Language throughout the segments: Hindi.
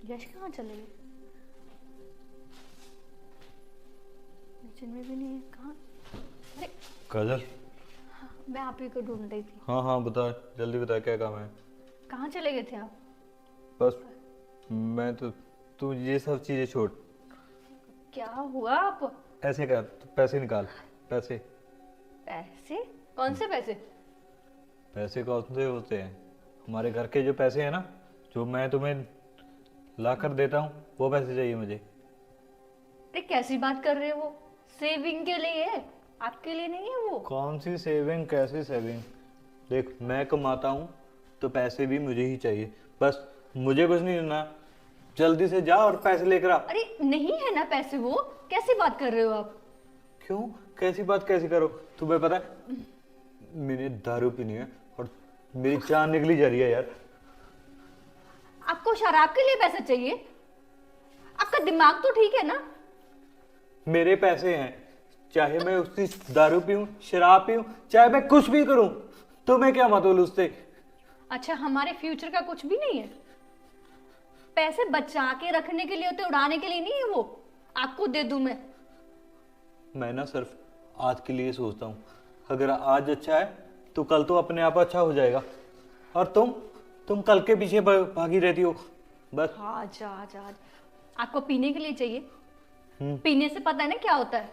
यश कहाँ चले गए? किचन में भी नहीं है। कहाँ? अरे काजल। मैं आप ही को ढूंढ रही थी। हाँ हाँ बता, जल्दी बता क्या काम है। कहाँ चले गए थे आप? बस मैं तो, तू ये सब चीजें छोड़, क्या हुआ आप? ऐसे कर, तू पैसे निकाल। पैसे? पैसे? कौन से पैसे? पैसे कौन से होते हैं? हमारे घर के जो पैसे हैं ना, जो मैं तुम्हें ला कर देता हूँ, वो पैसे चाहिए मुझे। अरे कैसी बात कर रहे हो? वो सेविंग के लिए है, आपके लिए नहीं है वो। कौन सी सेविंग, कैसी सेविंग? देख, मैं कमाता हूँ तो पैसे भी मुझे ही चाहिए। बस मुझे कुछ नहीं देना, जल्दी से जा और पैसे लेकर आ। अरे नहीं है ना पैसे वो, कैसी बात कर रहे हो आप? क्यों? कैसी बात कैसी करो? तुम्हें पता है मैंने दारू पीनी है और मेरी जान निकली जा रही है यार। आपको शराब के लिए पैसे चाहिए? आपका दिमाग तो ठीक है ना? मेरे पैसे हैं, चाहे मैं उसकी दारू पीऊं, शराब पीऊं, चाहे मैं कुछ भी करूं, तुम्हें क्या मतलब उससे? अच्छा, हमारे फ्यूचर का कुछ भी नहीं है? पैसे बचा के रखने के लिए होते, उड़ाने के लिए नहीं है वो। आपको दे दूं मैं ना सिर्फ आज के लिए सोचता हूँ, अगर आज अच्छा है तो कल तो अपने आप अच्छा हो जाएगा। और तुम कल के पीछे भागी रहती हो बस। हाँ, जा जा जा। आपको पीने के लिए चाहिए? पीने से पता है ना क्या होता है?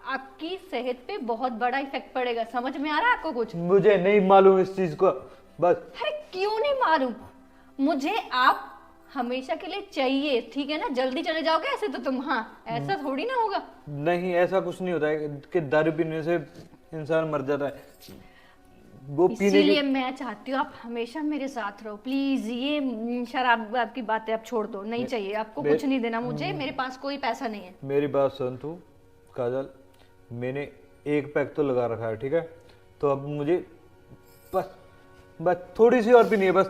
आपकी सेहत पे बहुत बड़ा इफेक्ट पड़ेगा। समझ में आ रहा है आपको कुछ? मुझे नहीं मालूम इस चीज को बस। अरे क्यों नहीं मालूम? मुझे आप हमेशा के लिए चाहिए, ठीक है ना? जल्दी चले जाओगे ऐसे तो तुम। हाँ, ऐसा थोड़ी ना होगा। नहीं, ऐसा कुछ नहीं होता है कि दारू पीने से इंसान मर जाता है। वो पीने इसीलिए की मैं चाहती हूँ आप हमेशा मेरे साथ रहो। प्लीज ये शराब आपकी बातें आप छोड़ दो। नहीं चाहिए आपको, कुछ नहीं देना मुझे। मेरे पास कोई पैसा नहीं है। मेरी बात सुन तू काजल, मैंने एक पैक तो लगा रखा है, ठीक है? तो अब मुझे बस बस थोड़ी सी और पीनी है बस।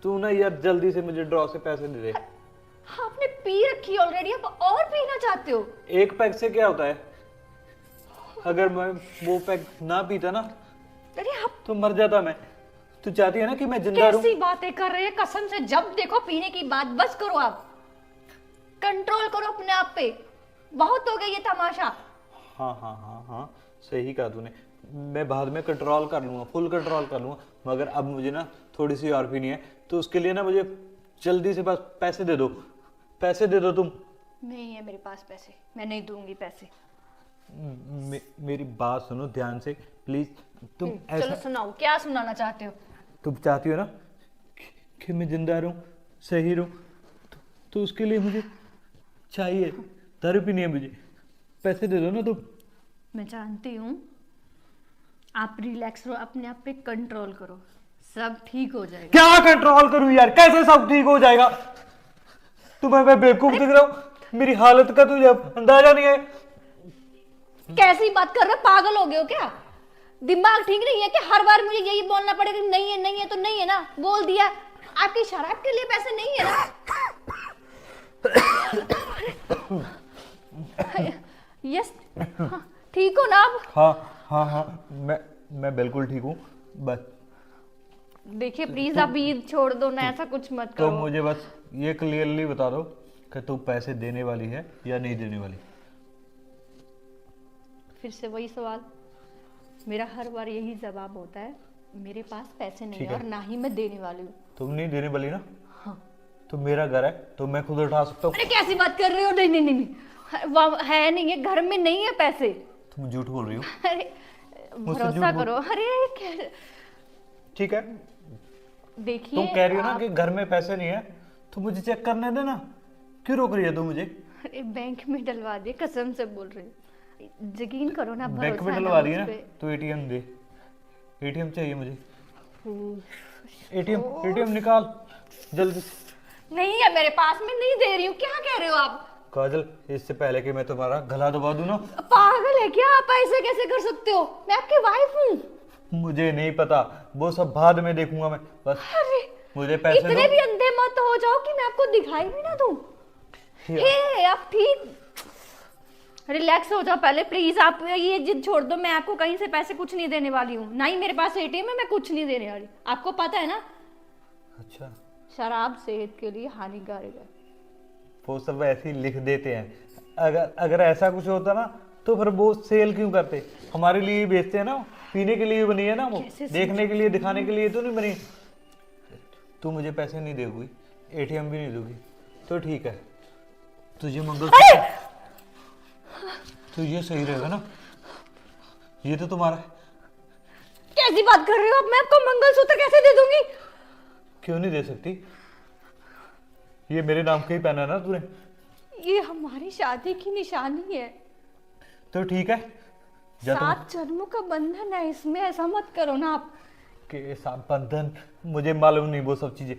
तू ना यार जल्दी से मुझे ड्रॉ से पैसे दे दे। आपने पी रखी ऑलरेडी, आप और पीना चाहते हो? एक पैक से क्या होता है? अगर मैं वो पैक ना पीता ना अरे आप तो मर जाता मैं। तू चाहती है ना कि मैं जिंदा रहूं? कैसी बातें कर रहे हैं? कसम से जब देखो पीने की बात। बस करो, आप कंट्रोल करो अपने आप पे। बहुत हो गया ये तमाशा। हाँ हाँ हाँ हाँ, सही कहा तूने। मैं बाद में कंट्रोल कर लूंगा, फुल कंट्रोल कर लूंगा, मगर अब मुझे ना थोड़ी सी और पीनी है। तो उसके लिए ना मुझे जल्दी से बस पैसे दे दो। पैसे दे दो तुम। नहीं है मेरे पास पैसे, मैं नहीं दूंगी पैसे। मेरी बात सुनो ध्यान से प्लीज। तुम चलो ऐसा, सुनाओ, क्या सुनाना चाहते हो? तुम चाहती हो ना कि मैं जिंदा रहूं, सही रहूं, तो उसके लिए मुझे चाहिए, दारू पीनी है मुझे। पैसे दे दो ना तुम। मैं जानती हूँ। आप रिलैक्स रहो, अपने आप पे कंट्रोल करो, सब ठीक हो जाएगा। क्या कंट्रोल करूं यार? कैसे सब ठीक हो जाएगा? तुम्हें मैं बेवकूफ दिख रहा हूं? मेरी हालत का तुझे अंदाजा नहीं है? कैसी बात कर रहे हो? पागल हो गए हो क्या? दिमाग ठीक नहीं है कि हर बार मुझे यही बोलना पड़ेगा? नहीं है, नहीं है तो नहीं है ना, बोल दिया। आपकी शराब के लिए पैसे नहीं है ना? यस, हाँ, ठीक हो ना आप? हाँ हाँ हाँ, मैं बिल्कुल ठीक हूँ। बस देखिए प्लीज आप ये छोड़ दो ना, ऐसा कुछ मत तो करो। मुझे बस ये क्लियरली बता दो कि तू पैसे देने वाली है या नहीं देने वाली। फिर से वही सवाल, मेरा हर बार यही जवाब होता है, मेरे पास पैसे नहीं ठीक है है। और ना ही मैं देने वाली हूँ। तुम नहीं देने वाली ना? हाँ। तो मेरा घर है तो मैं खुद उठा सकता हूँ। अरे कैसी बात कर रहे हो? नहीं नहीं नहीं नहीं, है नहीं है, घर में नहीं है पैसे। तुम झूठ बोल रही हो। अरे मुझसे भरोसा झूठ बोल- करो। अरे ठीक है, देखिए तुम कह रही हो ना आप- कि घर में पैसे नहीं है, तो मुझे चेक करने देना। क्यों रोक रही है तू मुझे? अरे बैंक में डलवा दिए, कसम से बोल रही हूँ। यकीन करो ना, बैंक में भरोसा है डलवा ना रही है मुझ ना? पे। तो एटीएम दे, एटीएम चाहिए मुझे। हम्म। एटीएम एटीएम निकाल जल्दी। नहीं है मेरे पास, मैं नहीं दे रही हूँ। क्या कह रहे हो आप? काजल, इससे पहले कि मैं तुम्हारा गला दबा दूं ना। पागल है क्या आप? ऐसे कैसे कर सकते हो? मैं आपकी वाइफ हूँ। मुझे नहीं पता, वो सब बाद में देखूंगा मैं। बस अरे मुझे पैसे इतने दो। भी अंधे मत हो जाओ कि मैं आपको दिखाई भी ना दूं। हे आप ठीक रिलैक्स हो जाओ पहले प्लीज। आप ये जिद छोड़ दो। मैं आपको कहीं से पैसे कुछ नहीं देने वाली हूँ, ना ही मेरे पास एटीएम है। मैं कुछ नहीं देने वाली, आपको पता है ना? अच्छा, शराब सेहत के लिए हानिकारक है। वो सब ऐसे ही लिख देते हैं। अगर अगर ऐसा कुछ होता ना तो फिर वो सेल क्यों करते? हमारे लिए ही बेचते हैं ना, पीने के लिए बनी है ना वो, कैसे देखने के लिए दिखाने के लिए तो नहीं बनी। तू मुझे पैसे नहीं देगी, एटीएम भी नहीं दोगी तो ठीक है, तुझे मंगलसूत्र तो ये सही रहेगा ना, ये तो तुम्हारा है। कैसी बात कर रहे हो आप? मैं आपको मंगलसूत्र कैसे दे दूंगी? क्यों नहीं दे सकती? ये मेरे नाम का ही पहना है ना तूने। ये हमारी शादी की निशानी है, तो ठीक है, जा तुम 7 जन्मों का बंधन है, इसमें ऐसा मत करो ना आप। के साथ बंधन, मुझे मालूम नहीं वो सब चीजें।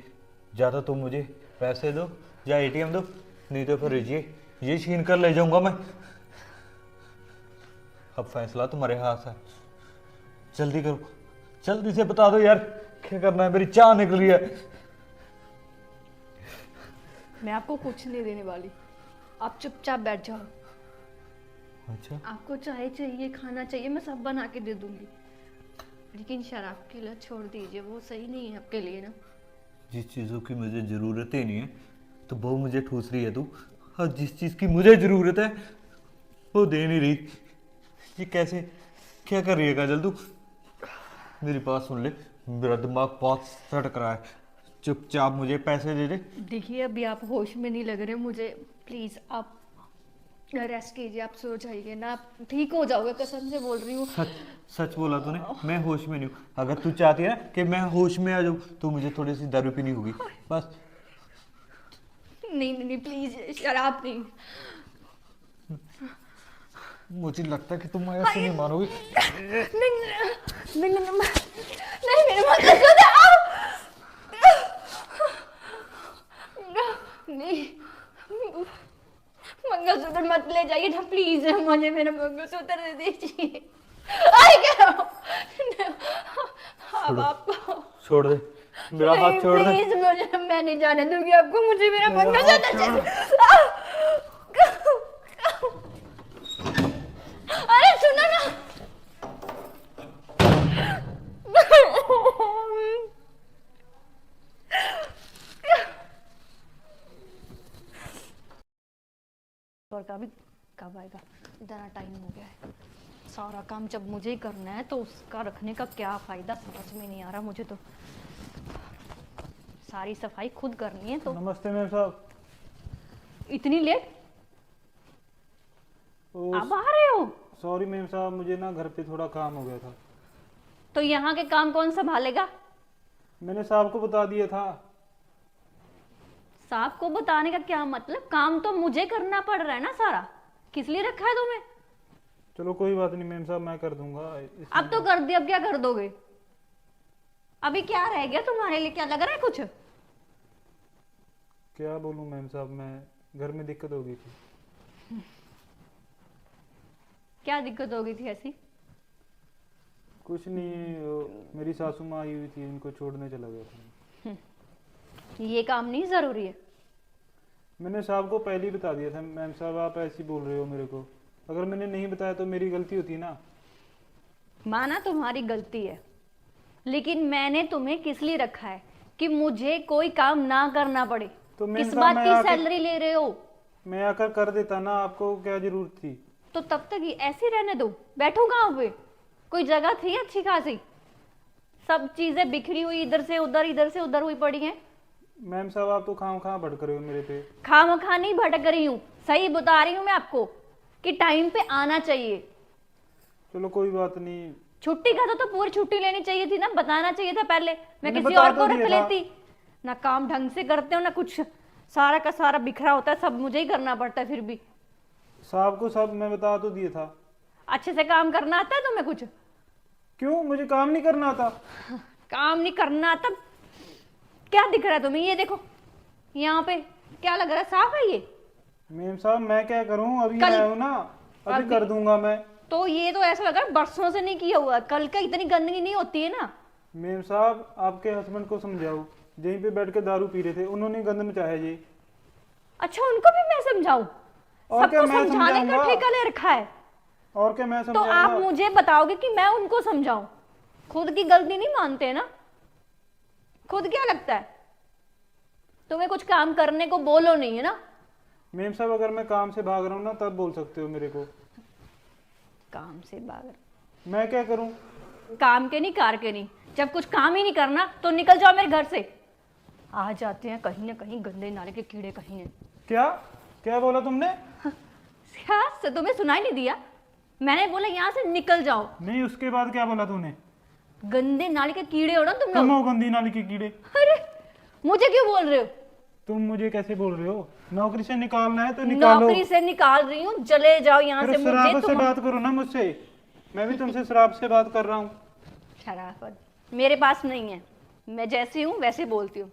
या तो तुम मुझे पैसे दो या एटीएम दो, नहीं तो फिर ये छीन कर ले जाऊंगा मैं। अब फैसला तुम्हारे हाथ है, जल्दी करो, जल्दी से बता दो यार क्या करना है, मेरी चाह निकली है। मैं आपको कुछ नहीं देने वाली, आप चुपचाप बैठ जाओ। अच्छा, आपको चाय चाहिए, खाना चाहिए, मैं सब बना के दे दूंगी, लेकिन शराब की लत छोड़ दीजिए, वो सही नहीं है आपके लिए ना। जिस चीज़ों की मुझे ज़रूरत ही नहीं है तो वो मुझे ठूस रही है तू, और जिस चीज़ की मुझे ज़रूरत है वो दे नहीं रही। ये कैसे, क्या कर रही है काजल तू? मेरी बात सुन ले, मेरा दिमाग बहुत सटक रहा है, चुपचाप मुझे पैसे दे दे। देखिए अभी आप होश में नहीं लग रहे मुझे, प्लीज आप रेस्ट कीजिए, आप सो जाइए ना, आप ठीक हो जाओगे, कसम से बोल रही हूँ। सच सच बोला तूने, मैं होश में नहीं हूँ। अगर तू चाहती है ना कि मैं होश में आ जाऊँ तो मुझे थोड़ी सी दारू पीनी होगी बस। नहीं नहीं नहीं प्लीज, शराब नहीं। मुझे लगता है कि तुम ऐसे नहीं मानोगी। नहीं नहीं नहीं नहीं, नहीं मेरे मंगलसूत्र आओ। नहीं मंगलसूत्र मत ले जाइए ना प्लीज, मुझे मेरा मंगलसूत्र दे दीजिए। आई क्या अब आपको छोड़ दे मेरा हाथ, छोड़ दे प्लीज, मुझे, मैं नहीं जाने दूंगी आपको, मुझे मेरा मंगलसूत्र चाहिए। अरे सुनो ना, और का भी कब आएगा? इतना टाइम हो गया है, सारा काम जब मुझे ही करना है तो उसका रखने का क्या फायदा, समझ में नहीं आ रहा मुझे तो। सारी सफाई खुद करनी है तो। नमस्ते मैम साहब। इतनी लेट अब आ रहे हो? सॉरी मैम साहब, मुझे ना घर पे थोड़ा काम हो गया था। तो यहाँ के काम कौन संभालेगा? मैंने साहब को बता दिया था। साहब को बताने का क्या मतलब? काम तो मुझे करना पड़ रहा है ना सारा, किस लिए रखा है तुम्हें? चलो कोई बात नहीं मैम साहब, मैं कर दूंगा। अब तो कर दिया, अब क्या कर दोगे? अभी क्या रह गया तुम्हारे लिए? क्या लग रहा है कुछ? क्या बोलूं मैम साहब, मैं घर में दिक्कत हो गई थी। क्या दिक्कत हो गई थी ऐसी? कुछ नहीं, मेरी सासू माँ आई हुई थी, उनको छोड़ने चला गया था। ये काम नहीं जरूरी है। मैंने साहब को पहले ही बता दिया था मैम साहब, आप ऐसी बोल रहे हो मेरे को। अगर मैंने नहीं बताया तो मेरी गलती होती ना। माना तुम्हारी गलती है, लेकिन मैंने तुम्हें किस लिए रखा है? कि मुझे कोई काम ना करना पड़े। तो मैम किस साहब, बात मैं की आकर- सैलरी ले रहे हो? मैं आकर कर देता ना, आपको क्या जरूरत थी? तो तब तक ये ऐसे ही रहने दो, बैठो कहाँ पे? कोई जगह थी अच्छी खासी? सब चीजें बिखरी हुई, इधर से उधर हुई पड़ी हैं। मैम साहब, आप तो खाम खा भड़क रहे हो मेरे पे। खामखा नहीं भटक रही हूँ, सही बता रही हूँ मैं आपको कि टाइम पे आना चाहिए। चलो कोई बात नहीं। छुट्टी का तो पूरी छुट्टी लेनी चाहिए थी ना, बताना चाहिए था पहले, मैं मैंने किसी बता और को तो रख दिया था। लेती। ना काम ढंग से करते हो ना कुछ, सारा का सारा बिखरा होता है, सब मुझे ही करना पड़ता है। फिर भी साहब को सब मैं बता तो दिया था। अच्छे से काम करना आता है तुम्हें कुछ? क्यों, मुझे काम नहीं करना आता? काम नहीं करना आता? क्या दिख रहा है तुम्हें? ये देखो यहाँ पे क्या लग रहा है, साफ है ये? मैम साहब, मैं क्या करूं, अभी कल- आया हूं ना, अभी कर दूंगा मैं। तो ये तो ऐसा लग रहा है बरसों से नहीं किया हुआ, कल का इतनी गंदगी नहीं होती है ना। मैम साहब, आपके हस्बैंड को समझाओ, यहीं पे बैठ के दारू पी रहे थे, उन्होंने गंद मचाया जी। अच्छा, उनको भी मैं समझाऊं? और क्या सबको मैं समझाने का समझाऊंगा? ठेका ले रखा है। और क्या मैं तो समझाऊंगा? आप मुझे बताओगे कि मैं उनको समझाऊं? खुद की गलती नहीं मानते ना? खुद क्या लगता है तुम्हें? कुछ काम करने को बोलो नहीं है ना, मेम साहब अगर मैं काम से भाग रहा हूँ ना तब बोल सकते हो मेरे को। काम से बाहर? मैं क्या करूँ? काम के नहीं, कार के नहीं। जब कुछ काम ही नहीं करना तो निकल जाओ मेरे घर से। आ जाते हैं कहीं ना कहीं गंदे नाले के कीड़े कहीं हैं। क्या क्या बोला तुमने? क्या से तुम्हें सुनाई नहीं दिया? मैंने बोला यहाँ से निकल जाओ। नहीं, उसके बाद क्या बोला तूने? गंदे नाले के कीड़े हो ना तुम तुम लोग। हो गंदी नाली के कीड़े। अरे मुझे क्यों बोल रहे हो? तुम मुझे कैसे बोल रहे हो? नौकरी से निकालना है तो निकालो। नौकरी से निकाल रही हूँ, चले जाओ यहाँ से। फिर शराब मुझे से बात करो ना मुझसे। मैं भी तुमसे शराब से बात कर रहा हूँ। शराफत मेरे पास नहीं है। मैं जैसी हूँ वैसे बोलती हूँ।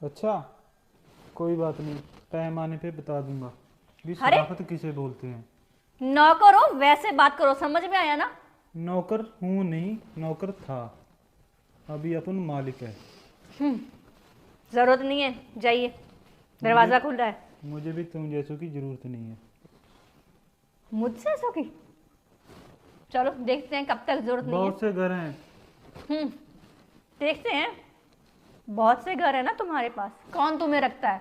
अच्छा, कोई बात नहीं, पैमाने पे बता दूंगा भी अरे! शराफत किसे बोलते हैं। नौकर हो वैसे बात करो, समझ में आया ना? नौकर हूँ नहीं, नौकर था, अभी अपन मालिक है। जरूरत नहीं है, जाइए, दरवाजा खुल रहा है। मुझे भी तुम जैसों की जरूरत नहीं है। मुझसे ऐसा की? चलो देखते हैं कब तक जरूरत नहीं है। बहुत से घर हैं। देखते हैं। बहुत से घर है ना तुम्हारे पास, कौन तुम्हें रखता है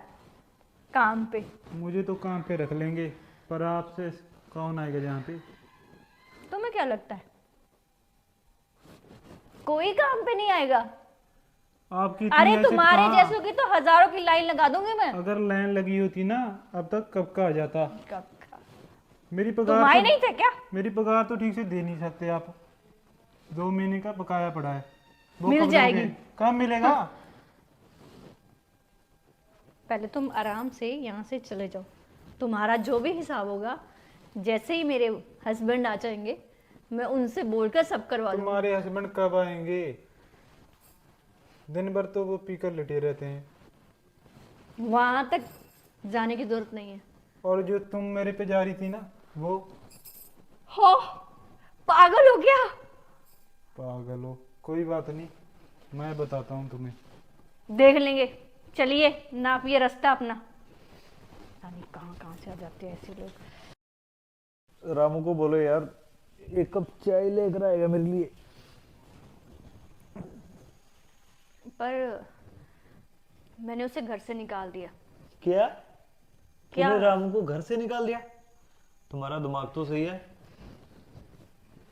काम पे? मुझे तो काम पे रख लेंगे, पर आपसे कौन आएगा जहाँ पे? तुम्हें क्या लगता है कोई काम पे नहीं आएगा? आपकी इतनी अरे हैसियत तुम्हारे कहाँ? जैसों की तो हजारों की लाइन लगा दूंगी मैं। अगर लाइन लगी होती ना अब तक कब का आ जाता। कब का? मेरी तुम पगार आए तो, नहीं थे क्या? मेरी पगार तो ठीक से दे नहीं सकते आप। 2 महीने का बकाया पड़ा है, वो मिल कब जाएगी। दोगे? कब मिलेगा? पहले तुम आराम से यहाँ से चले जाओ। तुम्हारा जो भी हिसाब होगा, जैसे ही मेरे हस्बैंड आ जाएंगे मैं उनसे बोलकर सब करवा दूंगी। तुम्हारे हस्बैंड कब आएंगे? दिन भर तो वो पीकर लेटे रहते हैं। वहां तक जाने की जरूरत नहीं है। और जो तुम मेरे पे जा रही थी ना, वो हो पागल हो गया? पागल हो? कोई बात नहीं, मैं बताता हूँ तुम्हें। देख लेंगे। चलिए नापिए रास्ता अपना। पता नहीं कहाँ कहाँ से आ जाते हैं ऐसे लोग। रामू को बोलो यार 1 कप चाय लेकर आएगा मेरे लिए। पर मैंने उसे घर से निकाल दिया। क्या? क्या? तूने रामू को घर से निकाल दिया? तुम्हारा दिमाग तो सही है,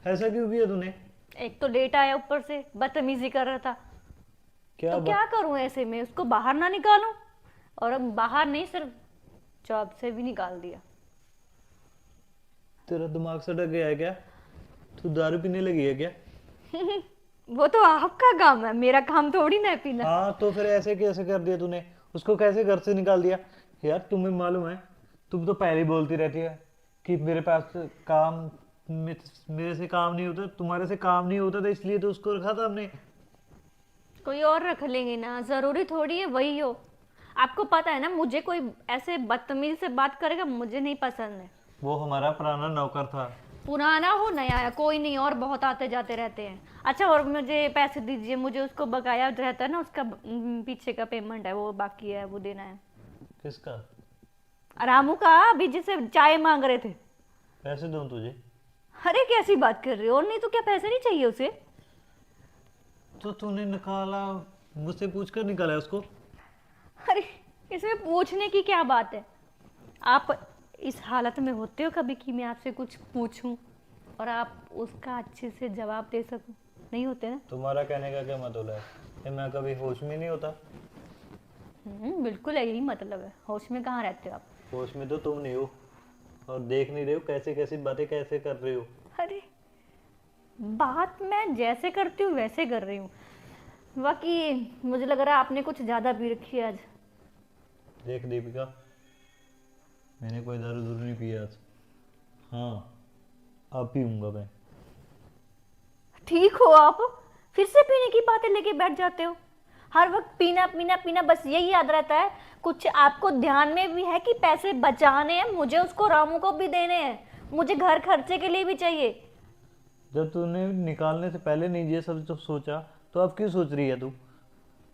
ऐसा क्यों किया तूने? एक तो लेट आया, ऊपर से बदतमीजी कर रहा था। क्या तो क्या करूं ऐसे में? उसको बाहर ना निकालूं? और अब बाहर नहीं, सिर्फ जॉब से भी निकाल दिया। तेरा दिमाग सटक गया है क्या? तू दारू पीने लगी है क्या? वो तो आपका काम है, मेरा काम थोड़ी ना है पीना। हाँ तो फिर ऐसे कैसे कर दिया तूने? उसको कैसे घर से निकाल दिया? यार तुम्हें मालूम है, तुम तो पहले ही बोलती रहती है कि मेरे पास काम, मेरे से काम नहीं होता, तुम्हारे से काम नहीं होता था, इसलिए तो उसको रखा था हमने। कोई और रख लेंगे ना, जरूरी थोड़ी है वही हो। आपको पता है ना, मुझे कोई ऐसे बदतमीज से बात करेगा मुझे नहीं पसंद है। वो हमारा पुराना नौकर था। पुराना हो नया है कोई नहीं, और बहुत आते जाते रहते हैं। अच्छा और मुझे पैसे दीजिए, मुझे उसको बकाया रहता है ना, उसका पीछे का पेमेंट है वो बाकी है, वो देना है। किसका? रामू का, अभी जिसे चाय मांग रहे थे। पैसे दूं तुझे? अरे कैसी बात कर रहे हो? और नहीं तो क्या पैसे नहीं चाहिए उसे? तो तूने निकाला, मुझसे पूछ कर निकाला है उसको? अरे इसमें पूछने की क्या बात है? आप इस हालत में होते हो कभी कि मैं आपसे कुछ पूछूं और आप उसका अच्छे से जवाब दे सकूं? नहीं होते ना। तुम्हारा कहने का क्या मतलब है कि मैं कभी होश में नहीं होता? बिल्कुल यही मतलब है। होश में कहाँ रहते हो आप? होश में तो तुम नहीं हो, और देख नहीं रहे हो कैसे कैसी बातें कैसे कर रहे हो। अरे बात मैं जैसे करती हूँ वैसे कर रही हूँ। बाकी मुझे लग रहा है आपने कुछ ज्यादा पी रखी है आज। देख दीपिका, मैंने कोई दारू दूर नहीं पिया आज। हाँ अब पीऊंगा मैं। ठीक हो आप, फिर से पीने की बातें लेके बैठ जाते हो। हर वक्त पीना पीना पीना, बस यही याद रहता है। कुछ आपको ध्यान में भी है कि पैसे बचाने हैं, मुझे उसको रामू को भी देने हैं, मुझे घर खर्चे के लिए भी चाहिए। जब तूने निकालने से पहले नहीं ये सब जब सोचा तो अब क्यों सोच रही है तू?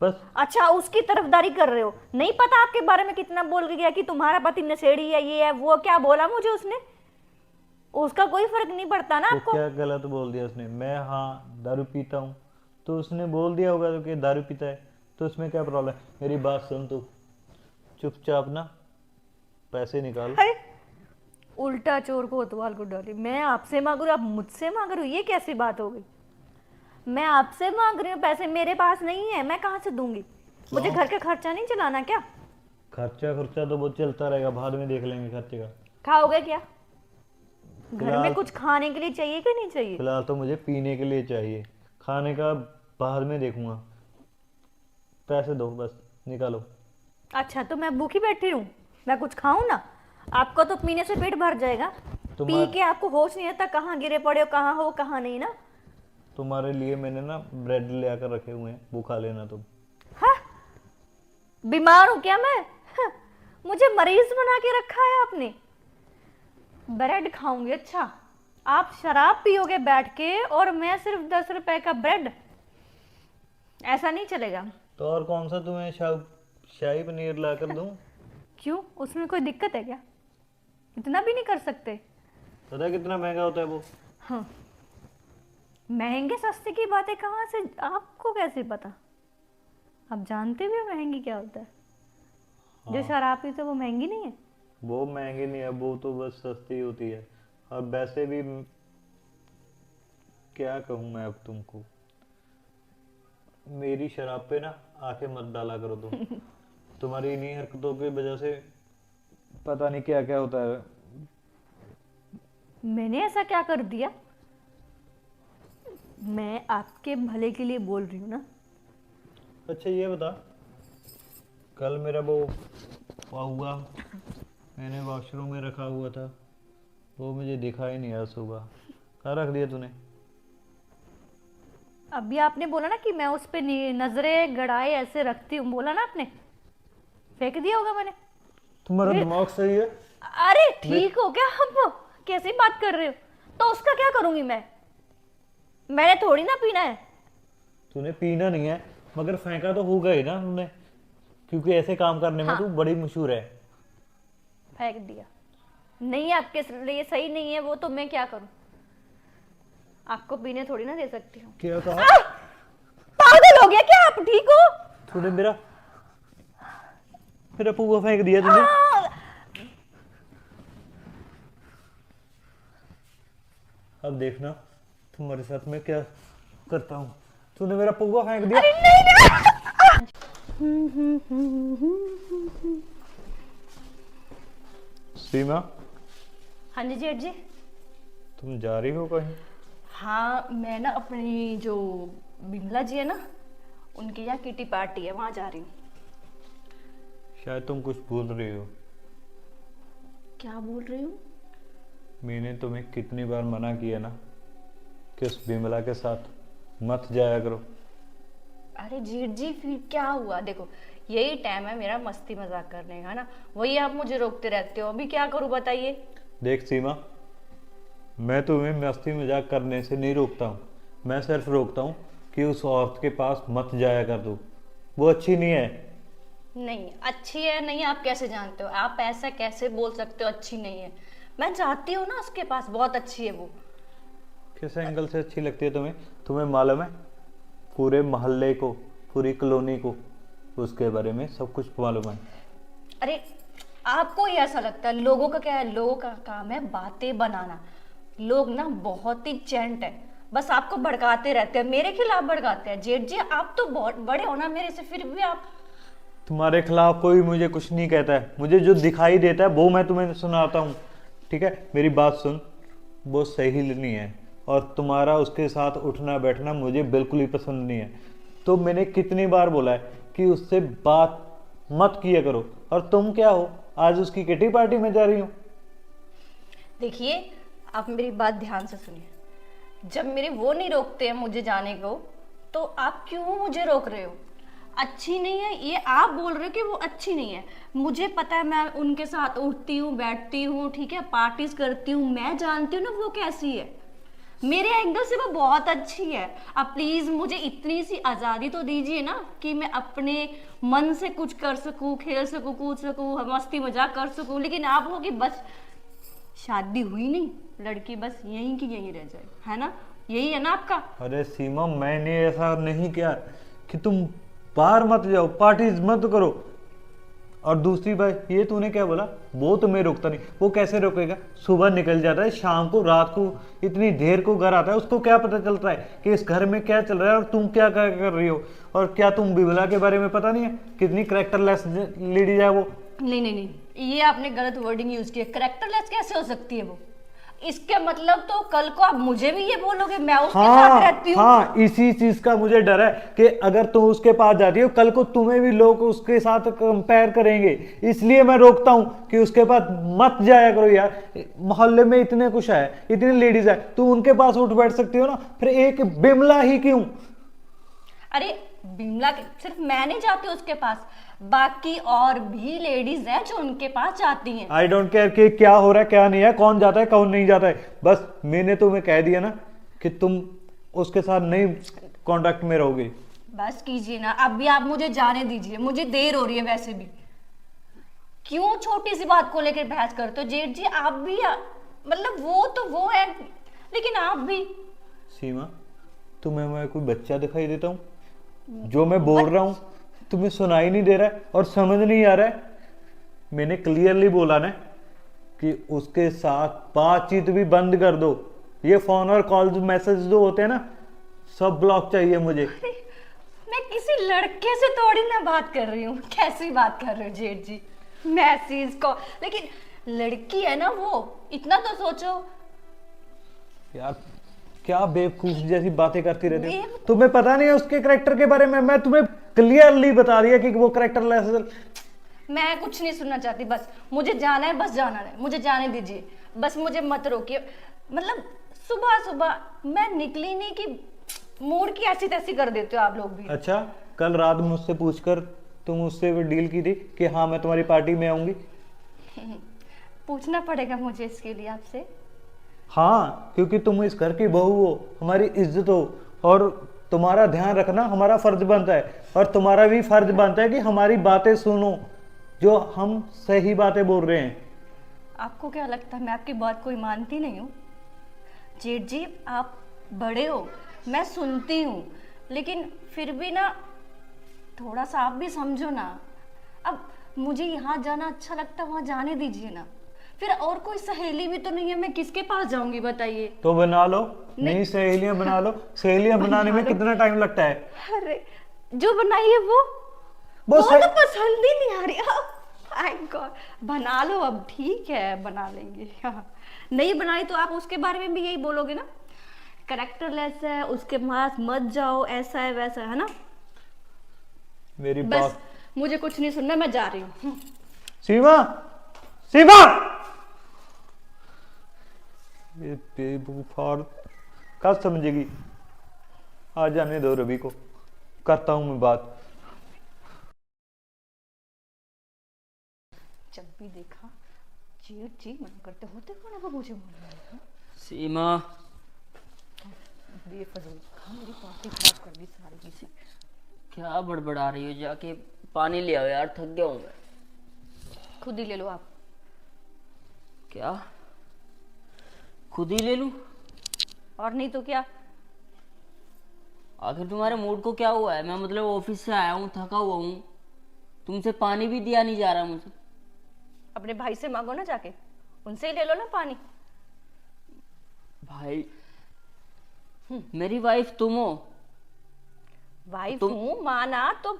बस अच्छा उसकी तरफदारी कर रहे हो? नहीं पता आपके बारे में कितना बोल के गया कि तुम्हारा पति नशेड़ी है, ये है वो, क्या बोला मुझे उसने? उसका कोई फर्क नहीं पड़ता ना तो आपको। क्या गलत बोल दिया उसने? मैं हाँ दारू पीता हूँ तो उसने बोल दिया होगा तो कि दारू पीता है, तो उसमें क्या प्रॉब्लम है? मेरी बात सुन, तू चुपचाप ना पैसे निकाल। अरे उल्टा चोर कोतवाल को डाली, मैं आपसे मांग रही हूँ, आप मुझसे मांग रहे हो, ये कैसी बात हो गई? मैं आपसे मांग रही हूँ पैसे, मेरे पास नहीं है, मैं कहाँ से दूंगी? मुझे घर का खर्चा नहीं चलाना क्या? खर्चा खर्चा तो वो चलता रहेगा, बाद में देख लेंगे खर्चे का। खाओगे क्या? घर में फिलहाल- कुछ खाने के लिए चाहिए कि नहीं चाहिए? फिलहाल तो मुझे पीने के लिए चाहिए, खाने का बाद में देखूंगा। पैसे दो बस, निकालो। अच्छा तो मैं भूखी बैठी हूँ, मैं कुछ खाऊं ना? आपको तो पीने से पेट भर जाएगा, पी तुम्हार- के आपको होश नहीं रहता कहाँ गिरे पड़े हो, कहाँ हो कहाँ नहीं ना। तुम्हारे लिए मैंने ना ब्रेड ले आकर रखे हुए हैं, वो खा लेना तुम। हाँ? बीमार हूं क्या मैं? हाँ, मुझे मरीज बना के रखा है आपने। ब्रेड खाऊंगी? अच्छा, आप शराब पियोगे बैठ के और मैं सिर्फ 10 रुपए का ब्रेड? ऐसा नहीं चलेगा। तो और कौन सा तुम्हें शाही पनीर ला कर दूं? क्यों, उसमें कोई दिक्कत है क्या? इतना भी नहीं कर सकते? पता है कितना महंगा होता है वो? हाँ, महंगे सस्ते की बातें कहाँ से, आपको कैसे पता? आप जानते भी हो महंगी क्या होता है? जो शराब पीते वो महंगी नहीं है? वो महंगी नहीं है, वो तो बस सस्ती होती है। और वैसे भी क्या कहूँ मैं अब तुमको, मेरी शराब पे ना आके मत डाला करो तुम। तुम्हारी इन्हीं हरकतों की वजह से पता नहीं क्या क्या होता है। मैंने ऐसा क्या कर दिया? मैं आपके भले के लिए बोल रही हूँ ना। अच्छा ये बता, कल मेरा वो हुआ, मैंने वॉशरूम में रखा हुआ था, वो मुझे दिखा ही नहीं आज सुबह। कहाँ रख दिया तूने? अभी आपने बोला ना कि मैं उस पे नजरें गड़ाए ऐसे रखती हूँ, बोला ना आपने, फेंक दिया होगा मैंने। तुम्हारा दिमाग सही है? अरे ठीक हो क्या आप? कैसी बात कर रहे हो? तो उसका क्या करूंगी मैं? मैंने थोड़ी ना पीना है। तूने पीना नहीं है, मगर फेंका तो होगा ही ना तूने, क्योंकि ऐसे काम करने में तू बड़ी मशहूर है। फेंक दिया? नहीं, आपके लिए सही नहीं है वो, तो मैं क्या करूं? आपको पीने थोड़ी ना दे सकती हूँ। क्या कहा? पागल हो गया क्या आप? ठीक हो? तूने मेरा मेरा पुआ फेंक दिया तूने। अब देखना तुम्हारे साथ मैं क्या करता हूँ। तूने मेरा पुआ फेंक दिया। अरे नहीं। सीमा, हाँ जी जेठ जी। तुम जा रही हो कहीं? हाँ, मैं ना अपनी जो बिमला जी है ना, उनके यहाँ किटी पार्टी है, वहां जा रही हूँ। शायद तुम कुछ भूल रही हो। क्या बोल रही हूँ? मैंने तुम्हें कितनी बार मना किया ना कि उस बिमला के साथ मत जाया करो। अरे जेठ जी फिर क्या हुआ? देखो यही टाइम है मेरा मस्ती मजाक करने का ना, वही आप मुझे रोकते रहते हो। अभी क्या करूं बताइए? देख सीमा, मैं तुम्हें मस्ती मजाक करने से नहीं रोकता हूँ, मैं सिर्फ रोकता हूँ कि उस औरत के पास मत जाया कर दो, वो अच्छी नहीं है। नहीं अच्छी है नहीं, आप कैसे जानते हो? आप ऐसा कैसे बोल सकते हो अच्छी नहीं है? मैं जाती हूँ ना उसके पास, बहुत अच्छी है वो। किस एंगल से अच्छी लगती है तुम्हें? तुम्हें मालूम है, पूरे मोहल्ले को, पूरी कॉलोनी को उसके बारे में सब कुछ मालूम है। अरे आपको ही ऐसा लगता है? लोगों का क्या है, लोगों का काम है बातें बनाना। लोग ना बहुत ही चैंट है, बस आपको भड़काते रहते हैं, मेरे खिलाफ भड़काते हैं। जेठ जी आप तो बहुत बड़े हो ना मेरे से, फिर भी आप। तुम्हारे खिलाफ कोई मुझे कुछ नहीं कहता है, मुझे जो दिखाई देता है वो मैं तुम्हें सुनाता हूँ, ठीक है? मेरी बात सुन, वो सही नहीं है और तुम्हारा उसके साथ उठना बैठना मुझे बिल्कुल ही पसंद नहीं है। तो मैंने कितनी बार बोला है कि उससे बात मत किया करो, और तुम क्या हो, आज उसकी किटी पार्टी में जा रही हो। देखिए आप मेरी बात ध्यान से सुनिए, जब मेरे वो नहीं रोकते हैं मुझे जाने को, तो आप क्यों मुझे रोक रहे हो? अच्छी नहीं है ये आप बोल रहे हो कि वो अच्छी नहीं है, मुझे पता है, मैं उनके साथ उठती हूँ बैठती हूँ, ठीक है, पार्टीज करती हूँ, मैं जानती हूँ ना वो कैसी है। मेरे एंगल से वो बहुत अच्छी है। अब प्लीज मुझे इतनी सी आज़ादी तो दीजिए ना कि मैं अपने मन से कुछ कर सकूं, खेल सकूं, कूद सकूं, मस्ती मजाक कर सकूं। लेकिन आप हो कि बस शादी हुई नहीं, लड़की बस यहीं की यहीं रह जाए, है ना? यही है ना आपका? अरे सीमा, मैंने ऐसा नहीं किया कि तुम बाहर मत जाओ, पार्टीज मत करो। और दूसरी बात ये तूने क्या बोला, वो तुम्हें रोकता नहीं, वो कैसे रोकेगा? सुबह निकल जाता है, शाम को रात को इतनी देर को घर आता है, उसको क्या पता चलता है कि इस घर में क्या चल रहा है और तुम क्या क्या कर रही हो? और क्या तुम बिमला के बारे में पता नहीं है कितनी करेक्टरलेस लेडीज है वो? नहीं नहीं नहीं, ये आपने गलत वर्डिंग यूज की है। करेक्टरलेस कैसे हो सकती है वो? इसके मतलब तो कल को आप मुझे भी ये बोलोगे मैं उसके साथ रहती हूँ? हाँ, इसी चीज का मुझे डर है कि अगर तुम उसके पास जाती हो, कल को तुम्हें भी लोग उसके साथ कंपेयर करेंगे, इसलिए मैं रोकता हूँ कि उसके पास मत जाया करो यार। मोहल्ले में इतने कुछ है, इतनी लेडीज है, तुम उनके पास उठ बैठ सकती हो ना, फिर एक बिमला ही क्यों? अरे बिमला सिर्फ मैं नहीं जाती उसके पास, बाकी और भी लेडीज हैं जो उनके पास जाती हैं। आई डोंट केयर कि क्या हो रहा है क्या नहीं है, कौन जाता है कौन नहीं जाता है, बस मैंने तुम्हें कह दिया ना कि तुम उसके साथ नहीं कांटेक्ट में रहोगे। बस कीजिए ना, अब भी आप मुझे जाने दीजिए, मुझे देर हो रही है वैसे भी। क्यों छोटी सी बात को लेकर बहस करते हो जेठ जी? आप भी मतलब वो तो वो है, लेकिन आप भी। सीमा, तुम्हें मैं कोई बच्चा दिखाई देता हूँ? जो मैं बोल रहा हूँ तुम्हें सुनाई नहीं दे रहा है और समझ नहीं आ रहा है? मैंने क्लियरली बोला ना कि उसके साथ बातचीत भी बंद कर दो, ये फोन और कॉल मैसेज जो होते हैं ना, सब ब्लॉक चाहिए मुझे। मैं किसी लड़के से थोड़ी ना बात कर रही हूँ, कैसी बात कर रहे हो जेठ जी? मैसेज कॉल, लेकिन लड़की है ना वो, इतना तो सोचो। यार क्या बेवकूफ जैसी बातें करती रहती हो, तुम्हें पता नहीं है उसके करेक्टर के बारे में? मैं तुम्हें क्लियरली बता दिया कि वो करेक्टरलेस। मैं कुछ नहीं सुनना चाहती, बस मुझे जाना है, बस जाना है, मुझे जाने दीजिए, बस मुझे मत रोकिए। मतलब सुबह सुबह मैं निकली नहीं कि मूड की ऐसी तैसी कर देते हो आप लोग भी। अच्छा, कल रात मुझसे पूछकर तुम उससे डील की थी कि हाँ मैं तुम्हारी पार्टी में आऊंगी? पूछना पड़ेगा मुझे इसके लिए आपसे? हाँ, क्योंकि तुम इस घर की बहू हो, हमारी इज्जत हो, और तुम्हारा ध्यान रखना हमारा फर्ज बनता है, और तुम्हारा भी फर्ज बनता है कि हमारी बातें सुनो, जो हम सही बातें बोल रहे हैं। आपको क्या लगता है मैं आपकी बात कोई मानती नहीं हूँ? जेठ जी आप बड़े हो, मैं सुनती हूँ, लेकिन फिर भी ना थोड़ा सा आप भी समझो ना। अब मुझे यहाँ जाना अच्छा लगता है, वहाँ जाने दीजिए ना। फिर और कोई सहेली भी तो नहीं है, मैं किसके पास जाऊंगी बताइए? तो बना लो, नई सहेलियां बना लो। सहेलियां बनाने में कितना टाइम लगता है? अरे जो बनाई है वो तो पसंद ही नहीं आ रही। माय गॉड, बना लो अब, ठीक है बना लेंगे। हाँ, नहीं बनाई तो आप उसके बारे में भी यही बोलोगे ना, करेक्टरलेस है, उसके पास मत जाओ, ऐसा है वैसा है ना? मेरी बस बात, मुझे कुछ नहीं सुनना, मैं जा रही हूँ। सीमा, सीमा, ये बेवकूफ कब समझेगी? आ जाने दो रवि को, करता हूं मैं बात। जब भी देखा जेठ जी मना करते होते कौन है वो मुझे बोलना है? सीमा, बेफजूल मेरी पार्टी खराब कर दी सारी की से। क्या बड़बड़ा रही हो? जाके पानी ले आओ यार, थक गया हूं मैं। खुद ही ले लो आप। क्या खुद ही ले लूं? और नहीं तो क्या? आखिर तुम्हारे मूड को क्या हुआ है? मैं मतलब ऑफिस से आया हूँ, थका हुआ हूँ, तुमसे पानी भी दिया नहीं जा रहा मुझे। अपने भाई से मांगो ना जाके, उनसे ही ले लो ना पानी। भाई, मेरी वाइफ तुम हो। वाइफ हूँ माना, तो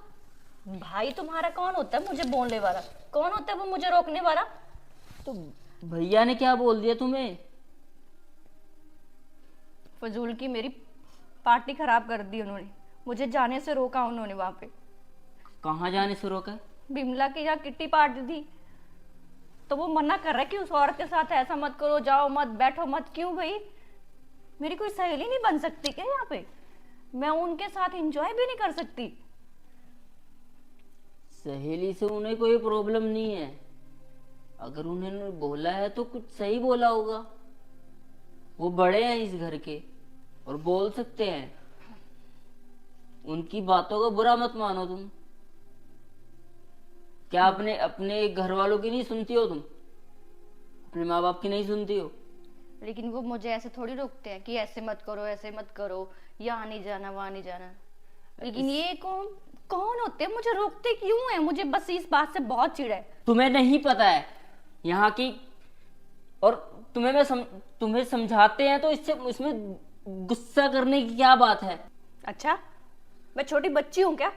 भाई तुम्हारा कौन होता है मुझे बोलने वाला? कौन होता है वो मुझे रोकने वाला? तो भैया ने क्या बोल दिया तुम्हें? फजूल की मेरी पार्टी खराब कर दी उन्होंने, मुझे जाने से रोका उन्होंने। वहां पे कहाँ जाने से रोका? बिमला की यहाँ किट्टी पार्टी थी, तो वो मना कर रहा है कि उस औरत के साथ ऐसा मत करो, जाओ मत, बैठो मत। क्यों भाई, मेरी कोई सहेली नहीं बन सकती क्या यहाँ पे? मैं उनके साथ एंजॉय भी नहीं कर सकती? सहेली से उन्हें कोई प्रॉब्लम नहीं है, अगर उन्होंने बोला है तो कुछ सही बोला होगा। वो बड़े हैं इस घर के और बोल सकते हैं, उनकी बातों का बुरा मत मानो तुम। क्या अपने अपने घर वालों की नहीं सुनती हो तुम? अपने माँ बाप की नहीं सुनती हो? लेकिन वो मुझे ऐसे थोड़ी रोकते हैं कि ऐसे मत करो, ऐसे मत करो, यहाँ नहीं जाना, वहां नहीं जाना। लेकिन ये कौन होते हैं, मुझे रोकते क्यों है? मुझे बस इस बात से बहुत चिढ़ है। तुम्हें नहीं पता है यहाँ की, और तुम्हें समझाते हैं तो इससे इसमें गुस्सा करने की क्या बात है? अच्छा, मैं छोटी बच्ची हूँ क्या?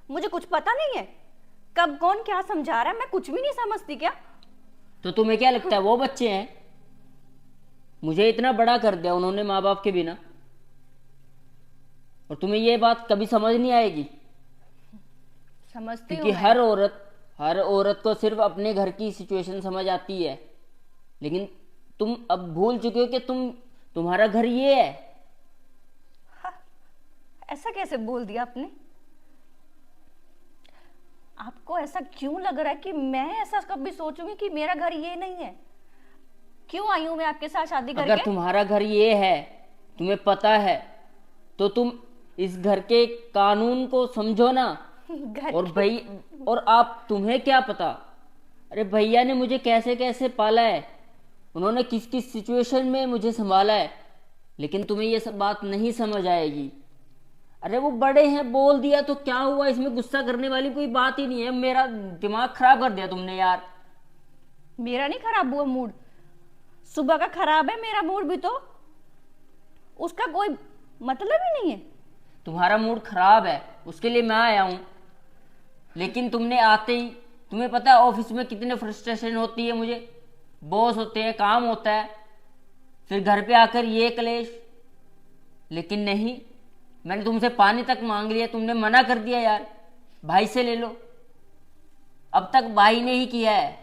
मुझे कुछ पता नहीं है कब कौन क्या समझा रहा है, मैं कुछ भी नहीं समझती क्या? तो तुम्हें क्या लगता है वो बच्चे हैं? मुझे इतना बड़ा कर दिया उन्होंने माँ बाप के बिना, और तुम्हें ये बात कभी समझ नहीं आएगी। समझती हूँ क्योंकि मैं। हर औरत को सिर्फ अपने घर की सिचुएशन समझ आती है, लेकिन तुम अब भूल चुके हो कि तुम्हारा घर ये है। ऐसा कैसे बोल दिया आपने? आपको ऐसा क्यों लग रहा है कि मैं ऐसा कभी सोचूंगी कि मेरा घर ये नहीं है? क्यों आई हूं मैं आपके साथ शादी अगर करके? तुम्हारा घर ये है, तुम्हें पता है, तो तुम इस घर के कानून को समझो ना। घर और आप, तुम्हें क्या पता, अरे भैया ने मुझे कैसे कैसे पाला है, उन्होंने किस किस सिचुएशन में मुझे संभाला है, लेकिन तुम्हें ये सब बात नहीं समझ आएगी। अरे वो बड़े हैं, बोल दिया तो क्या हुआ, इसमें गुस्सा करने वाली कोई बात ही नहीं है। मेरा दिमाग खराब कर दिया तुमने यार। मेरा नहीं खराब हुआ मूड, सुबह का खराब है मेरा मूड भी, तो उसका कोई मतलब ही नहीं है। तुम्हारा मूड खराब है उसके लिए मैं आया हूं, लेकिन तुमने आते ही, तुम्हें पता है ऑफिस में कितने फ्रस्ट्रेशन होती है मुझे, बॉस होते हैं, काम होता है, फिर घर पे आकर ये क्लेश। लेकिन नहीं, मैंने तुमसे पानी तक मांग लिया, तुमने मना कर दिया यार, भाई से ले लो। अब तक भाई ने ही किया है,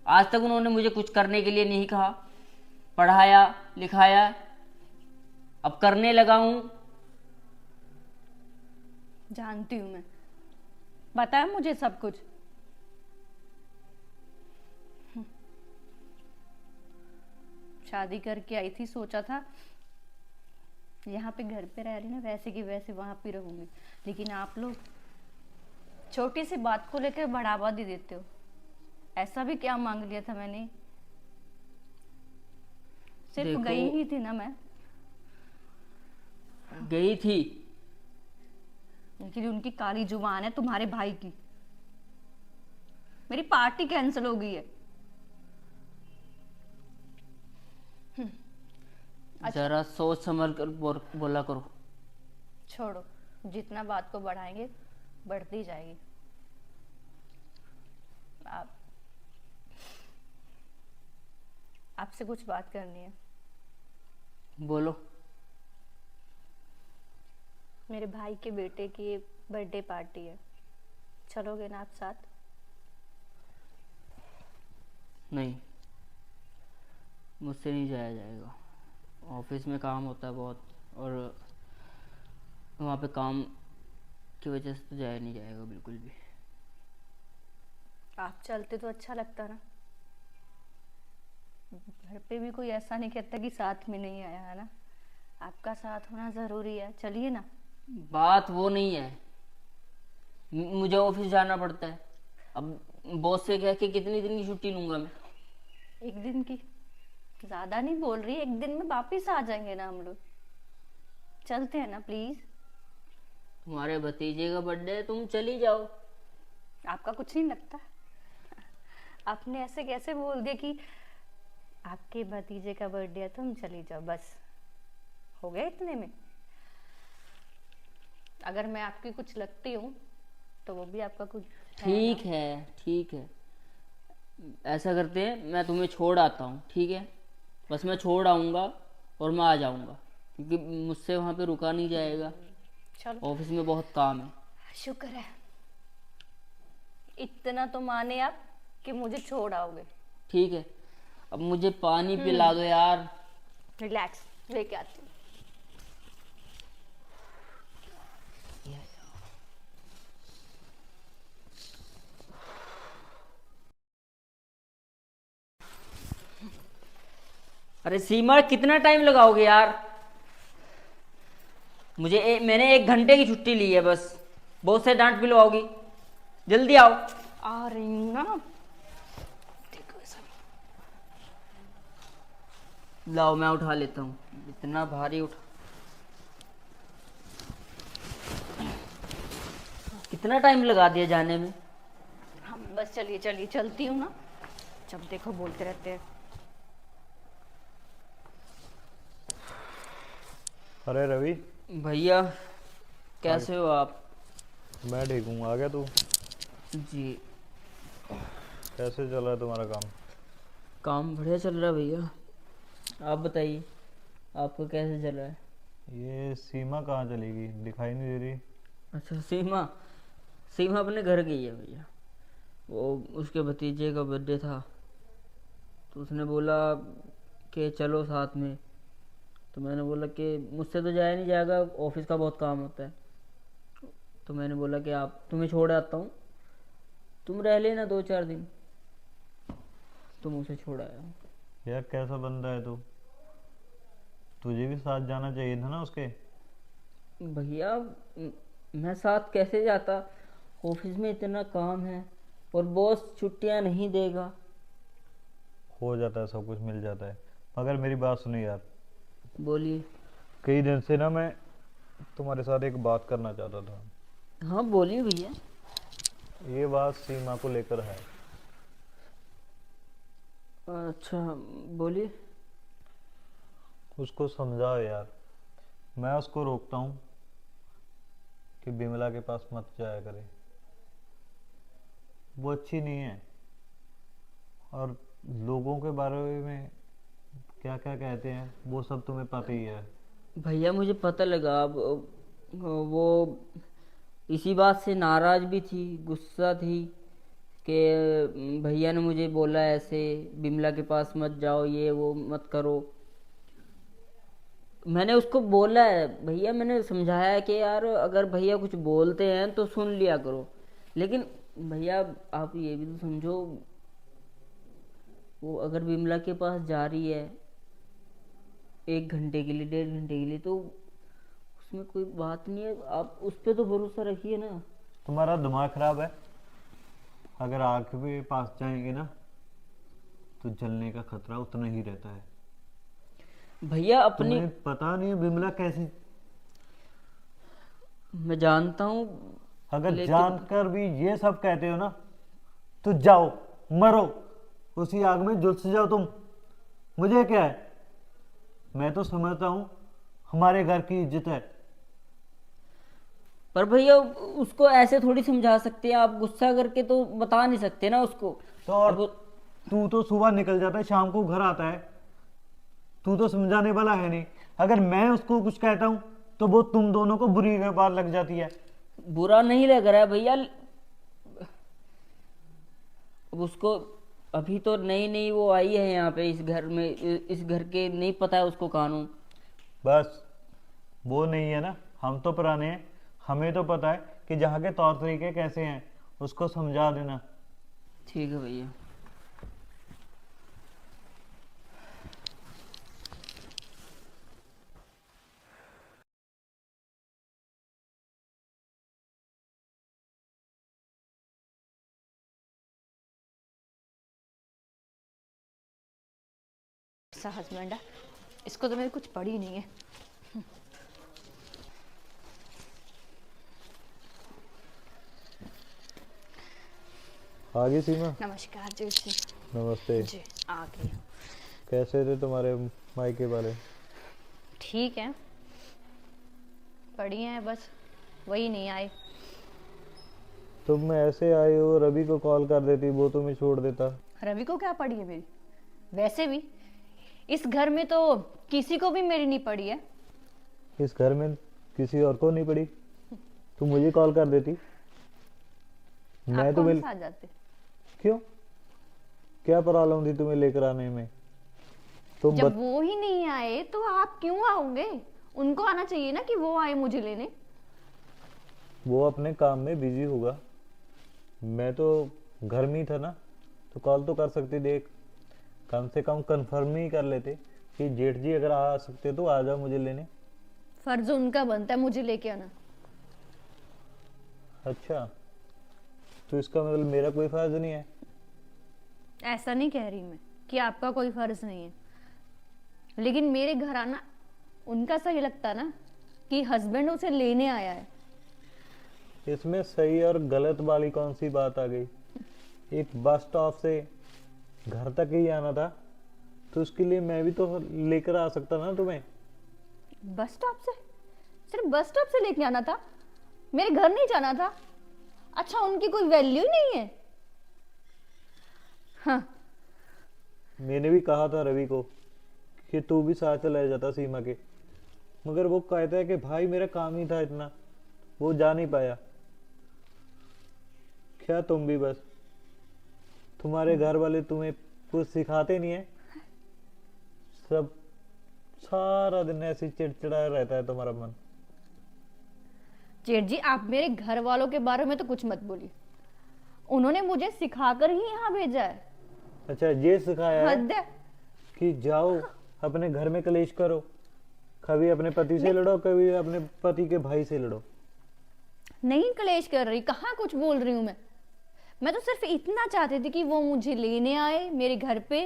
आज तक उन्होंने मुझे कुछ करने के लिए नहीं कहा, पढ़ाया लिखाया, अब करने लगा हूं। जानती हूं मैं, बताया मुझे सब कुछ। शादी करके आई थी, सोचा था यहाँ पे घर पे रह रही ना, वैसे की वैसे वहां पे रहूंगी, लेकिन आप लोग छोटी सी बात को लेकर बढ़ावा दे देते हो। ऐसा भी क्या मांग लिया था मैंने? सिर्फ देखो, गई ही थी ना मैं, गई थी, लेकिन उनकी काली जुबान है तुम्हारे भाई की। मेरी पार्टी कैंसिल हो गई है। जरा सोच समझ कर बोला करो। छोड़ो, जितना बात को बढ़ाएंगे बढ़ती जाएगी। आप आपसे कुछ बात करनी है। बोलो। मेरे भाई के बेटे की बर्थडे पार्टी है, चलोगे ना आप साथ? नहीं, मुझसे नहीं जाया जाएगा, ऑफिस में काम होता है बहुत, और वहाँ पे काम की वजह से तो जाया नहीं जाएगा बिल्कुल भी। आप चलते तो अच्छा लगता ना। घर पे भी कोई ऐसा नहीं कहता कि साथ में नहीं आया, है ना? आपका साथ होना जरूरी है, चलिए ना। बात वो नहीं है, मुझे ऑफिस जाना पड़ता है। अब बॉस से कह के कितनी दिन की छुट्टी लूंगा मैं? एक दिन की, ज्यादा नहीं बोल रही, एक दिन में वापिस आ जाएंगे ना हम लोग। चलते हैं ना प्लीज। तुम्हारे भतीजे का बर्थडे है, तुम चली जाओ। आपका कुछ नहीं लगता? आपने ऐसे कैसे बोल दिया कि आपके भतीजे का बर्थडे है, तुम चली जाओ, बस हो गया इतने में? अगर मैं आपकी कुछ लगती हूँ तो वो भी आपका कुछ ठीक है, ठीक है, ऐसा करते हैं, मैं तुम्हें छोड़ आता हूँ, ठीक है? बस मैं छोड़ आऊँगा और मैं आ जाऊँगा, क्योंकि मुझसे वहाँ पे रुका नहीं जाएगा, चलो। ऑफिस में बहुत काम है। शुक्र है, इतना तो माने आप कि मुझे छोड़ आओगे। ठीक है, अब मुझे पानी पिला दो यार। रिलैक्स, लेके आती हूँ। अरे सीमा, कितना टाइम लगाओगे यार? मैंने 1 घंटे की छुट्टी ली है बस, बहुत से डांट पिलवाओगी, जल्दी आओ। आ रही हूँ ना। देखो ऐसा लाओ, मैं उठा लेता हूँ, इतना भारी उठा। कितना टाइम लगा दिया जाने में। हम बस चलिए चलिए चलती हूँ ना, जब देखो बोलते रहते हैं। अरे रवि, भैया कैसे हो आप? मैं ठीक हूँ। आ गया तू? जी। कैसे चल रहा है तुम्हारा काम? काम बढ़िया चल रहा है भैया, आप बताइए आपको कैसे चल रहा है? ये सीमा कहाँ चलेगी, दिखाई नहीं दे रही। अच्छा, सीमा सीमा अपने घर गई है भैया। वो उसके भतीजे का बर्थडे था तो उसने बोला कि चलो साथ में। तो मैंने बोला कि मुझसे तो जाया नहीं जाएगा, ऑफिस का बहुत काम होता है। तो मैंने बोला कि आप तुम्हें छोड़ आता हूँ, तुम रह लेना 2-4 दिन। तुम उसे छोड़ आया हूँ। यार कैसा बंदा है तू, तुझे भी साथ जाना चाहिए था ना उसके। भैया मैं साथ कैसे जाता, ऑफिस में इतना काम है और बॉस छुट्टियां नहीं देगा। हो जाता है, सब कुछ मिल जाता है। मगर मेरी बात सुनो यार, बोलिए। कई दिन से ना मैं तुम्हारे साथ एक बात करना चाहता था। हाँ बोलिए भैया। ये बात सीमा को लेकर है। अच्छा बोलिए। उसको समझाओ यार। मैं उसको रोकता हूँ कि बिमला के पास मत जाया करे, वो अच्छी नहीं है। और लोगों के बारे में क्या क्या कहते हैं वो सब तुम्हें पता ही है। भैया मुझे पता लगा, अब वो इसी बात से नाराज भी थी, गुस्सा थी कि भैया ने मुझे बोला ऐसे बिमला के पास मत जाओ, ये वो मत करो। मैंने उसको बोला है भैया, मैंने समझाया है कि यार अगर भैया कुछ बोलते हैं तो सुन लिया करो। लेकिन भैया आप ये भी तो समझो, वो अगर बिमला के पास जा रही है 1 घंटे के लिए, 1.5 घंटे के लिए, तो उसमें कोई बात नहीं है। आप उस पर तो भरोसा रखिए ना। तुम्हारा दिमाग खराब है। अगर आग के पास जाएंगे ना तो जलने का खतरा उतना ही रहता है। भैया अपनी, तुम्हें पता नहीं बिमला कैसी। मैं जानता हूँ अगर लेकिन जानकर भी ये सब कहते हो ना तो जाओ मरो, उसी आग में झुलस जाओ तुम। मुझे क्या है, मैं तो समझता हूँ हमारे घर की इज्जत है। पर भैया उसको ऐसे थोड़ी समझा सकते हैं आप, गुस्सा करके तो बता नहीं सकते ना उसको। तो और अब तू तो सुबह निकल जाता है, शाम को घर आता है, तू तो समझाने वाला है नहीं। अगर मैं उसको कुछ कहता हूँ तो वो तुम दोनों को बुरी बात लग जाती है। बुरा नहीं लग रहा है भैया, अब उसको अभी तो नई नई वो आई है यहाँ पे इस घर में, इस घर के नहीं पता है उसको कानून। बस वो नहीं है ना, हम तो पुराने हैं, हमें तो पता है कि जहाँ के तौर तरीके कैसे हैं। उसको समझा देना। ठीक है भैया। सा हस्बैंड है, इसको तो मेरी कुछ पड़ी नहीं है। आ गई सीमा? नमस्कार जी। जी नमस्ते। जी आ गई। कैसे थे तुम्हारे मायके वाले? ठीक है, बढ़िया है, बस वही नहीं आए। तुम ऐसे आए हो, रवि को कॉल कर देती, वो तुम्हें छोड़ देता। रवि को क्या पड़ी है मेरी? वैसे भी इस घर में तो किसी को भी मेरी नहीं पड़ी है। इस घर में किसी और को नहीं पड़ी? तुम मुझे कॉल कर देती, मैं आप तो कौन सा आ जाते? क्यों, क्या प्रॉब्लम थी तुम्हें लेकर आने में? तुम जब वो ही नहीं आए तो आप क्यों आओगे? उनको आना चाहिए ना कि वो आए मुझे लेने। वो अपने काम में बिजी होगा, मैं तो घर में ही था ना, तो कॉल तो कर सकते। देख, कम से कम कंफर्म ही कर लेते कि जेठ जी अगर आ सकते तो आ जाओ मुझे लेने। फर्ज उनका बनता है मुझे लेके आना। अच्छा, तो इसका मतलब मेरा कोई फर्ज नहीं है? ऐसा नहीं कह रही मैं कि आपका कोई फर्ज नहीं है, लेकिन मेरे घर आना उनका सही लगता ना कि हस्बैंड उसे लेने आया है। इसमें सही और गलत वाली कौन सी बात आ गई? एक बस स्टॉप से घर तक ही आना था, तो उसके लिए मैं भी तो लेकर आ सकता ना तुम्हें। बस स्टॉप से? सिर्फ बस स्टॉप से लेके आना था? मेरे घर नहीं जाना था? अच्छा, उनकी कोई वैल्यू नहीं है? हाँ। मैंने भी कहा था रवि को कि तू भी साथ चला जाता सीमा के, मगर वो कहता है कि भाई मेरा काम ही था इतना, वो जा नहीं पाया। क्या तुम भी बस, तुम्हारे घर वाले तुम्हें कुछ सिखाते नहीं है? सब सारा दिन ऐसे ही चिड़चिड़ा रहता है तुम्हारा मन। जेठ जी, आप मेरे घर वालों के बारे में तो कुछ मत बोलिए। उन्होंने मुझे सिखाकर ही यहाँ भेजा है। अच्छा, ये सिखाया है हद है। कि जाओ अपने घर में कलेश करो, कभी अपने पति से लड़ो, कभी अपने पति के भाई से लड़ो। नहीं कलेश कर रही, कहाँ कुछ बोल रही हूँ मैं तो सिर्फ इतना चाहती थी कि वो मुझे लेने आए मेरे घर पे,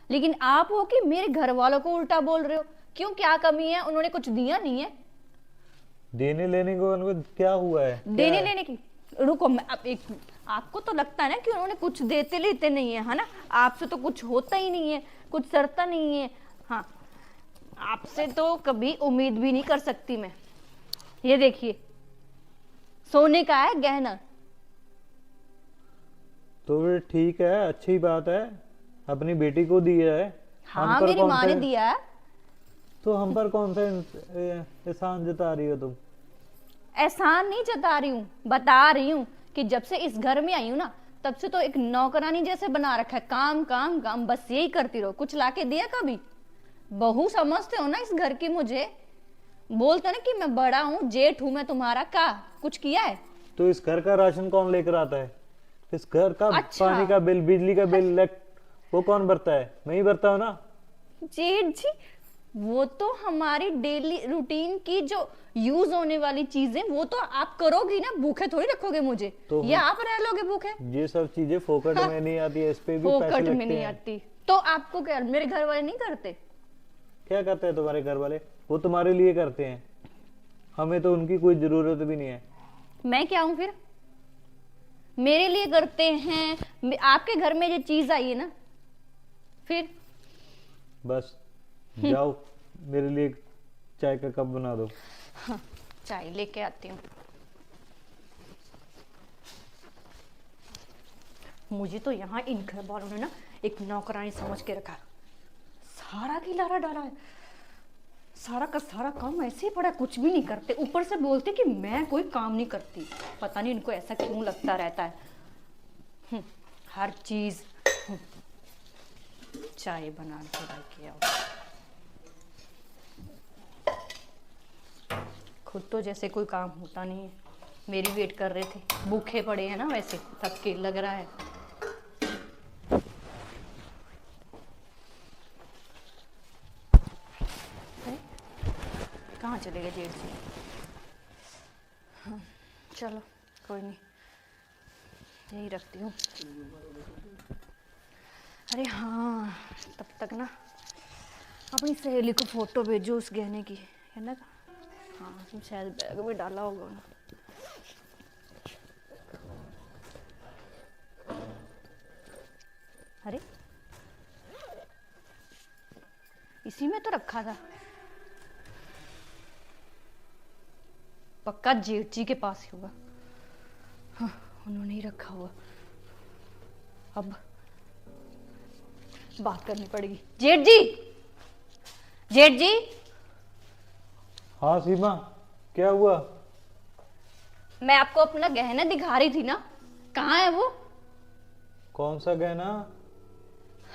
लेकिन आप हो कि मेरे घर वालों को उल्टा बोल रहे हो। क्यों, क्या कमी है? उन्होंने कुछ दिया नहीं है। देने लेने को उनको क्या हुआ है? देने लेने की, रुको, मैं अब एक, आपको तो लगता है ना कि उन्होंने कुछ देते लेते नहीं है ना? आपसे तो कुछ होता ही नहीं है, कुछ सरता नहीं है। हाँ, आपसे तो कभी उम्मीद भी नहीं कर सकती मैं। ये देखिए, सोने का है गहना। तो फिर ठीक है, अच्छी बात है, अपनी बेटी को दिया है। हम हाँ, पर मेरी कौन माँ सा- ने दिया है। तो हम पर कौन सा एहसान जता रही हो तुम? एहसान नहीं जता रही हूँ, बता रही हूँ कि जब से इस घर में आई हूँ ना, तब से तो एक नौकरानी जैसे बना रखा है। काम काम काम, बस यही करती रहो। कुछ लाके दिया कभी? बहू समझते हो ना इस घर की मुझे? बोलते ना कि मैं बड़ा हूँ, जेठ हूँ मैं तुम्हारा, का कुछ किया है? तो इस घर का राशन कौन लेकर आता है? इस घर का अच्छा। पानी का बिल, बिजली का बिल, वो कौन भरता है? मैं ही भरता हूँ ना। जेठ जी, वो तो हमारी डेली रूटीन की जो यूज होने वाली चीजें, वो तो आप करोगी ना। भूखे थोड़ी रखोगे मुझे, तो या आप रह लोगे भूखे? ये सब चीजें फोकट में नहीं आती है, इस पे भी पैसे फोकट में लगते नहीं हैं। आती तो आपको क्या, मेरे घर वाले नहीं करते? क्या करते हैं तुम्हारे घर वाले? वो तुम्हारे लिए करते हैं, हमें तो उनकी कोई जरूरत भी नहीं है। मैं क्या हूं फिर? मेरे लिए करते हैं। आपके घर में जो चीज आई है ना, फिर बस जाओ, मेरे लिए चाय का कप बना दो। हाँ, चाय लेके आती हूँ। मुझे तो यहाँ इन घर वालों ने ना एक नौकरानी समझ के रखा। सारा खिलारा डाला है, सारा का सारा काम ऐसे ही पड़ा, कुछ भी नहीं करते। ऊपर से बोलते कि मैं कोई काम नहीं करती। पता नहीं इनको ऐसा क्यों लगता रहता है। हर चीज। चाय बना के आओ। खुद तो जैसे कोई काम होता नहीं है। मेरी वेट कर रहे थे, भूखे पड़े हैं ना, वैसे थक के लग रहा है। कहाँ चले गए जेठ जी? हाँ, चलो कोई नहीं, यही रखती हूँ। अरे हाँ, तब तक ना अपनी सहेली को फोटो भेजो उस गहने की, है ना? हाँ, तुम शायद बैग में डाला होगा ना। अरे, इसी में तो रखा था। पक्का जेठ जी के पास ही होगा। हाँ, उन्होंने ही रखा हुआ। अब बात करनी पड़ेगी। जेठ जी, जेठ जी। हाँ सीमा, क्या हुआ? मैं आपको अपना गहना दिखा रही थी ना, कहाँ है वो? कौन सा गहना?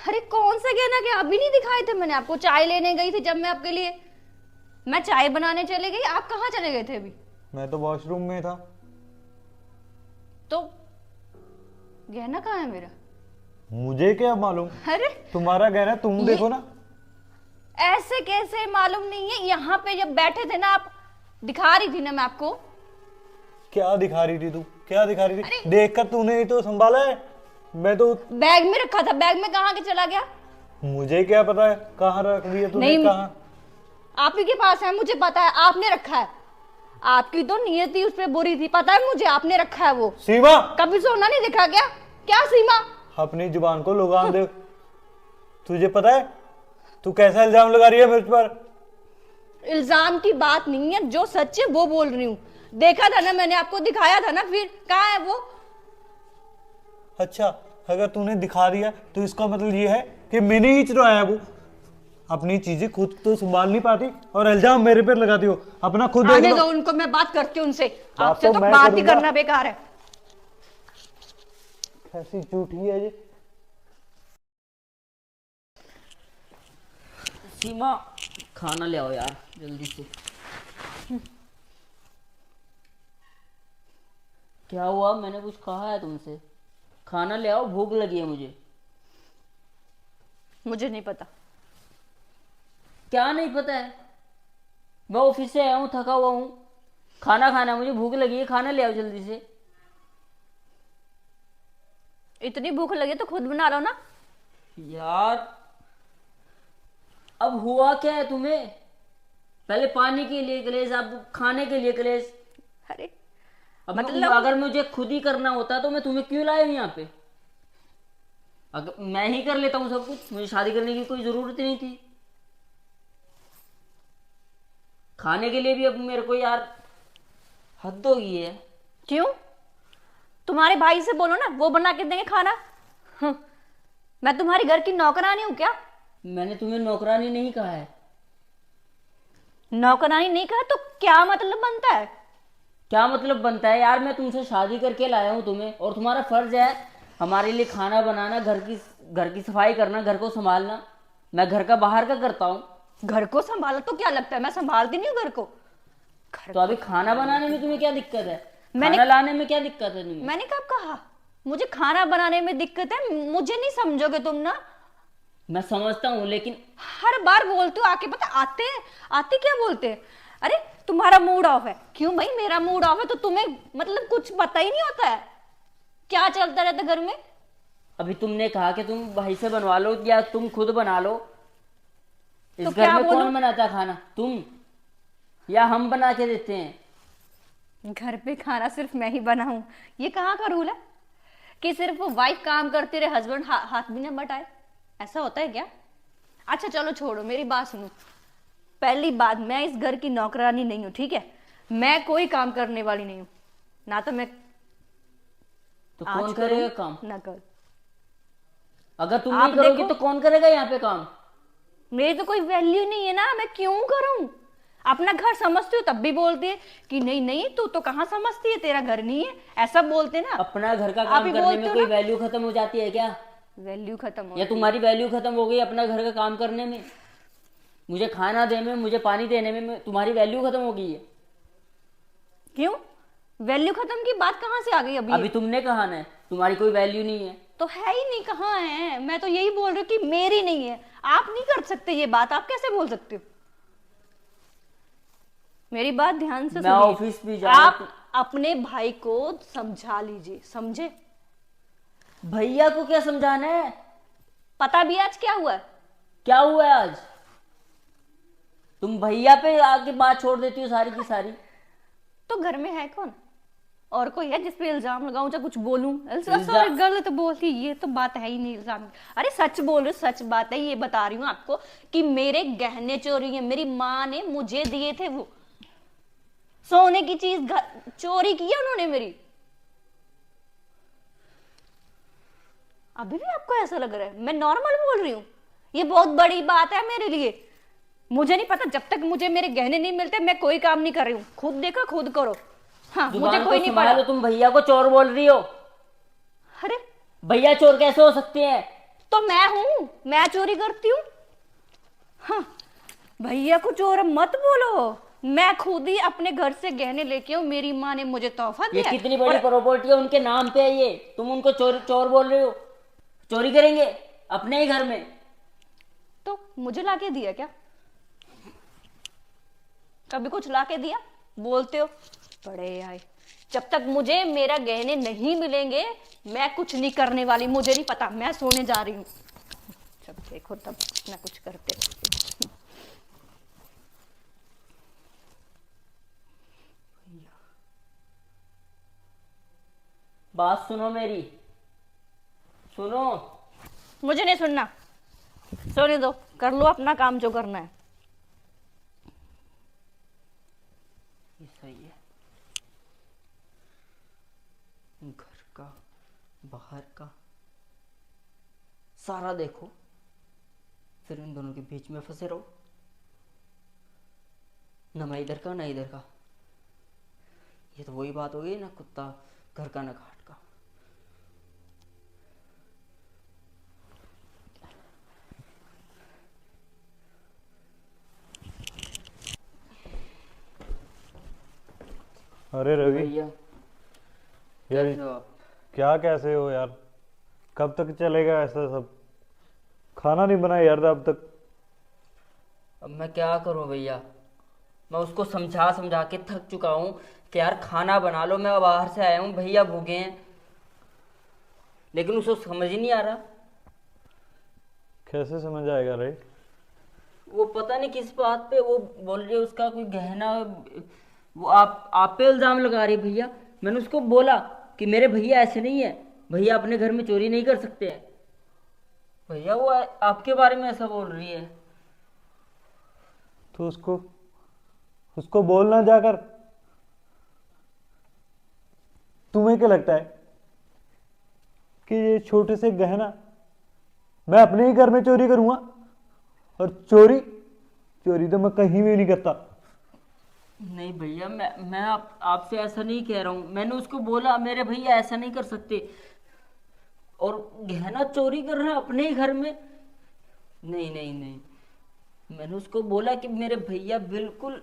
अरे कौन सा गहना? क्या अभी नहीं दिखाए थे? मैंने आपको चाय लेने गई थी जब मैं आपके लिए, मैं चाय बनाने चले गई, आप कहाँ चले गए थे अभी? मैं तो वॉशरूम में था। तो गहना कहाँ है मेरा? मुझे क्या मालूम? अरे तुम्हारा गहना तुम देखो ना। ऐसे कैसे मालूम नहीं है? यहाँ पे जब बैठे थे ना आप, दिखा रही थी ना मैं आपको। क्या दिखा रही थी तू? क्या दिखा रही थी? देखकर तूने ही तो संभाला है। मैं तो बैग में रखा था, बैग में कहाँ के चला गया? मुझे क्या पता है कहाँ रख दिया तूने? नहीं, कहाँ? आप ही के पास है, मुझे पता है, आपने रखा है। आपकी तो नीयत ही उस पे बुरी थी, पता है मुझे, आपने रखा है वो। सीमा, कभी सोना नहीं दिखा क्या? क्या सीमा? अपनी जुबान को लगाम दे। तुझे पता है तू कैसा इल्जाम लगा रही है मुझ पर? इल्जाम की बात नहीं है, जो सच है वो बोल रही हूँ। देखा था ना मैंने, आपको दिखाया था ना, फिर कहाँ है वो? अच्छा, अगर तूने दिखा दिया तो इसका मतलब ये है कि मैंने ही चुराया वो। अपनी चीजें खुद तो संभाल नहीं पाती और इल्जाम मेरे पर लगाती हो। अपना खुद देख आने लो। दो उनको, मैं बात करती हूँ उनसे। बात आपसे तो तो मैं बात ही करूंगा। करना बेकार है। ऐसी झूठी है ये। सीमा, खाना ले आओ यार जल्दी से। क्या हुआ? मैंने कुछ कहा है तुमसे? खाना ले आओ, भूख लगी है मुझे। मुझे नहीं पता। क्या नहीं पता है? मैं ऑफिस से आया हूँ, थका हुआ हूँ, खाना खाना है मुझे, भूख लगी है, खाना ले आओ जल्दी से। इतनी भूख लगी तो खुद बना लो ना। यार अब हुआ क्या है तुम्हें? पहले पानी के लिए कलेश, अब खाने के लिए कलेश। अरे अब मतलब- अगर मुझे खुद ही करना होता तो मैं तुम्हें क्यों लाया हूं यहाँ पे? अगर मैं ही कर लेता हूँ सब कुछ, मुझे शादी करने की कोई जरूरत ही नहीं थी। खाने के लिए भी अब मेरे को यार हद हो गई है। क्यों? तुम्हारे भाई से बोलो ना, वो बना के देंगे खाना। मैं तुम्हारी घर की नौकरानी हूं क्या? मैंने तुम्हें नौकरानी नहीं कहा है। नौकरानी नहीं कहा तो क्या मतलब बनता है? क्या मतलब बनता है यार? मैं तुमसे शादी करके लाया हूँ तुम्हें, और तुम्हारा फर्ज है हमारे लिए खाना बनाना, घर की सफाई करना, घर को संभालना। मैं घर का बाहर का करता हूँ। घर को संभाला तो क्या लगता है मैं संभालती नहीं हूँ घर को? तो अभी खाना बनाने में तुम्हें क्या दिक्कत है? मैंने- खाना लाने में क्या दिक्कत है तुम्हें? मैंने कब कहा मुझे खाना बनाने में दिक्कत है? मुझे नहीं समझोगे तुम ना। मैं समझता हूँ, लेकिन हर बार बोलते हो आके, पता आते क्या बोलते हैं? अरे तुम्हारा मूड ऑफ है। क्यों भाई, मेरा मूड ऑफ है तो तुम्हें मतलब कुछ पता ही नहीं होता है क्या चलता रहता घर में? अभी तुमने कहा कि तुम भाई से बनवा लो या तुम खुद बना लो। इस तो घर क्या में बोलूं? कौन बनाता है खाना, तुम या हम बना के देते हैं? घर पे खाना सिर्फ मैं ही बनाऊं, ये कहाँ का रूल है कि सिर्फ वाइफ काम करती रहे, हस्बैंड हाथ भी ना बटाए? ऐसा होता है क्या? अच्छा चलो छोड़ो, मेरी बात सुनो। पहली बात, मैं इस घर की नौकरानी नहीं हूं, ठीक है? मैं कोई काम करने वाली नहीं हूं ना, तो मैं तो आज कौन करेगा करूं, काम? ना कर। अगर तुम आप नहीं करोगी देखो। तो कौन करेगा यहाँ पे काम? मेरी तो कोई वैल्यू नहीं है ना, मैं क्यों करूं? अपना घर समझती हो तब भी बोलते हैं कि नहीं नहीं, तू तो कहाँ समझती है, तेरा घर नहीं है, ऐसा बोलते ना। अपना घर का आप काम ही करने बोलते में हो कोई ना। वैल्यू खत्म हो जाती है क्या? वैल्यू खत्म हो या तुम्हारी वैल्यू खत्म हो गई अपना घर का काम करने में? मुझे खाना देने में, मुझे पानी देने में तुम्हारी वैल्यू खत्म हो गई है। क्यों? वैल्यू खत्म की बात कहाँ से आ गई अभी? अभी तुमने कहा ना तुम्हारी कोई वैल्यू नहीं है। तो है ही नहीं, कहाँ है? मैं तो यही बोल रही हूँ कि मेरी नहीं है। आप नहीं कर सकते ये बात, आप कैसे बोल सकते हो? मेरी बात ध्यान से मैं सुनिए। ऑफिस भी जाऊँ आप अपने भाई को समझा लीजिए, समझे? भैया को क्या समझाना है? पता भी आज क्या हुआ है? क्या हुआ है आज? तुम भैया पे आके बात छोड़ देती हो सारी की सारी। तो घर में है कौन और कोई है जिस पे इल्जाम लगाऊं या कुछ बोलूं? इल्जाम- गलत बोलती, ये तो बात है ही नहीं इल्जाम। अरे सच बोल रही हूं, सच बात है, ये बता रही हूँ आपको कि मेरे गहने चोरी है, मेरी माँ ने मुझे दिए थे, वो सोने की चीज चोरी की है उन्होंने मेरी। अभी भी आपको ऐसा लग रहा है मैं नॉर्मल बोल रही हूँ? ये बहुत बड़ी बात है मेरे लिए। मुझे नहीं पता, जब तक मुझे मेरे गहने नहीं मिलते मैं कोई काम नहीं कर रही हूँ। खुद देखो खुद करो। हाँ, मुझे जुबान कोई को नहीं संभालो, पड़ा। तुम भैया को चोर बोल रही हो। अरे भैया चोर कैसे हो सकते हैं? तो मैं हूं, मैं चोरी करती हूँ? हाँ, भैया को चोर मत बोलो। मैं खुद ही अपने घर से गहने लेके हूँ, मेरी माँ ने मुझे तोहफा ये दिया। कितनी बड़ी प्रॉपर्टी है, उनके नाम पे है ये, तुम उनको चोर चोर बोल रहे हो? चोरी करेंगे अपने ही घर में? तो मुझे लाके दिया क्या? कभी कुछ लाके दिया? बोलते हो बड़े आए। जब तक मुझे मेरा गहने नहीं मिलेंगे मैं कुछ नहीं करने वाली। मुझे नहीं पता, मैं सोने जा रही हूँ। जब देखो तब ना कुछ करते रहते। बात सुनो मेरी, सुनो। मुझे नहीं सुनना, सोने दो, कर लो अपना काम जो करना है। ये सही है। घर का बाहर का सारा देखो, फिर इन दोनों के बीच में फंसे रहो। न मैं इधर का न इधर का। ये तो वही बात हो गई ना, कुत्ता घर का न घाट का। अरे रवि भैया यार, कैसे हो आप? क्या कैसे हो यार? कब तक चलेगा ऐसा सब? खाना नहीं बनाया यार अब तक। अब मैं क्या करूं भैया, मैं उसको समझा समझा के थक चुका हूँ कि यार खाना बना लो, मैं बाहर से आया हूँ, भैया भूखे हैं, लेकिन उसको समझ ही नहीं आ रहा। कैसे समझ आएगा रे? वो पता नहीं किस बात पे वो बोल रही है उसका कोई गहना, वो आप पे इल्जाम लगा रही है भैया। मैंने उसको बोला कि मेरे भैया ऐसे नहीं है, भैया अपने घर में चोरी नहीं कर सकते हैं। भैया वो आपके बारे में ऐसा बोल रही है। तो उसको उसको बोलना जाकर। तुम्हें क्या लगता है कि ये छोटे से गहना मैं अपने ही घर में चोरी करूंगा? और चोरी चोरी तो मैं कहीं भी नहीं करता। नहीं भैया, मैं आपसे ऐसा नहीं कह रहा हूँ। मैंने उसको बोला मेरे भैया ऐसा नहीं कर सकते, और गहना चोरी कर रहा है अपने ही घर में। नहीं नहीं नहीं, मैंने उसको बोला कि मेरे भैया बिल्कुल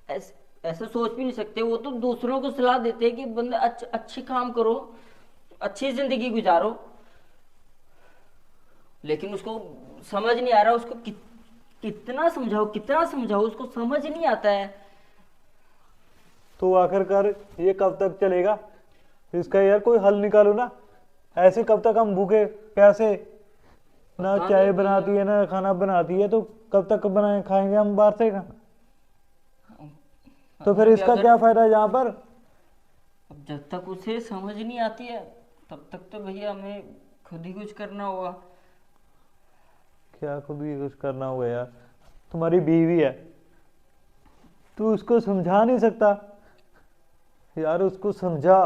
ऐसा सोच भी नहीं सकते। वो तो दूसरों को सलाह देते हैं कि बंदे अच्छे काम करो, अच्छी जिंदगी गुजारो, लेकिन उसको समझ नहीं आ रहा। उसको कितना समझाओ उसको समझ नहीं आता है। तो आखिरकार ये कब तक चलेगा? इसका यार कोई हल निकालो ना। ऐसे कब तक हम भूखे प्यासे, ना पता चाय नहीं बनाती है ना खाना बनाती है, तो कब तक बनाए खाएंगे हम बाहर से खाना? तो फिर इसका क्या फायदा है यहाँ पर? अब जब तक उसे समझ नहीं आती है तब तक तो भैया हमें खुद ही कुछ करना होगा। क्या खुद ही कुछ करना होगा यार? तुम्हारी बीवी है, तू उसको समझा नहीं सकता यार? उसको समझा।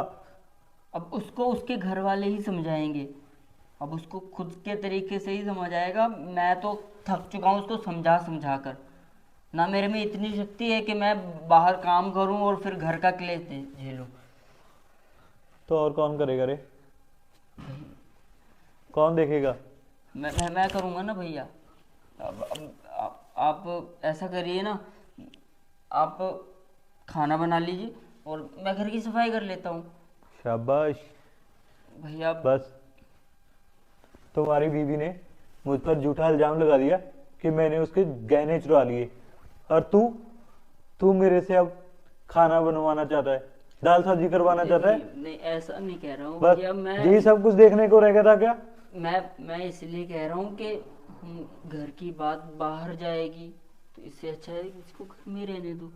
अब उसको उसके घर वाले ही समझाएंगे, अब उसको खुद के तरीके से ही समझ आएगा। मैं तो थक चुका हूँ उसको समझा समझा कर। ना मेरे में इतनी शक्ति है कि मैं बाहर काम करूँ और फिर घर का क्लेश झेलूं। तो और कौन करेगा रे? कौन देखेगा? मैं करूँगा ना भैया। आप ऐसा करिए ना, आप खाना बना लीजिए और मैं घर की सफाई कर लेता हूँ। शाबाश। भैया बस तुम्हारी बीवी ने मुझ पर झूठा इल्जाम लगा दिया कि मैंने उसके गहने चुरा लिए, और तू मेरे से अब खाना बनवाना चाहता है, दाल सब्जी करवाना चाहता है? नहीं ऐसा नहीं कह रहा हूँ बस भैया। यही सब कुछ देखने को रह गया था क्या? मैं इसलिए कह रहा हूँ कि घर की बात बाहर जाएगी, तो इससे अच्छा है कि इसको घर में रहने दो।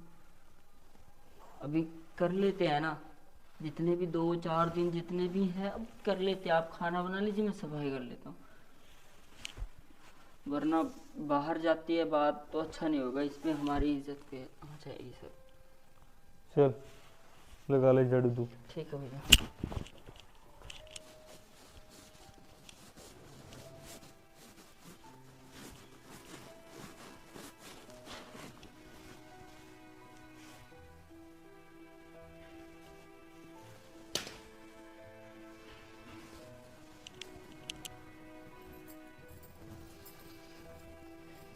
अभी कर लेते हैं ना, जितने भी 2-4 दिन जितने भी हैं अब कर लेते हैं। आप खाना बना लीजिए, मैं सफाई कर लेता हूँ, वरना बाहर जाती है बात तो अच्छा नहीं होगा। इसमें हमारी इज्जत पे आ जाएगी सर। चल लगा ले झाड़ू तू। ठीक है भैया।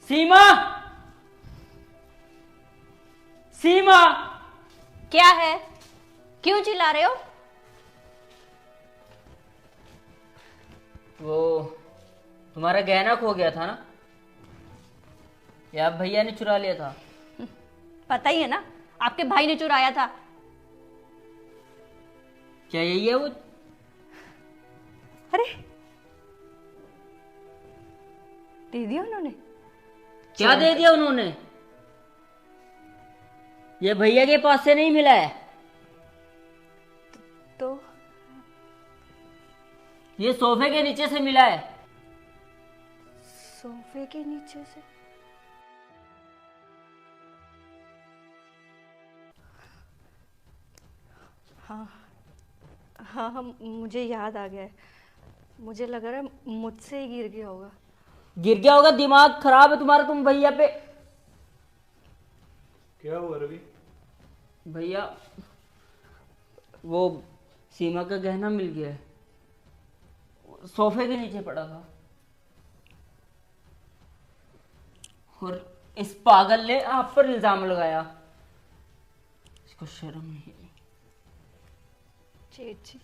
सीमा, सीमा, क्या है? क्यों चिल्ला रहे हो? वो तुम्हारा गहना खो गया था ना, या भैया ने चुरा लिया था? पता ही है ना, आपके भाई ने चुराया था। क्या यही है वो? अरे दे दिया उन्होंने। क्या दे दिया उन्होंने? ये भैया के पास से नहीं मिला है। तो ये सोफे के नीचे से मिला है। सोफे के नीचे से? हाँ हाँ हाँ, मुझे याद आ गया है। मुझे लग रहा है मुझसे ही गिर गया होगा। गिर गया होगा, दिमाग खराब है तुम्हारा, तुम भैया पे। क्या हुआ रवि? भैया वो सीमा का गहना मिल गया है, सोफे के नीचे पड़ा था। और इस पागल ने आप पर इल्जाम लगाया। इसको शर्म नहीं आई। जी जी,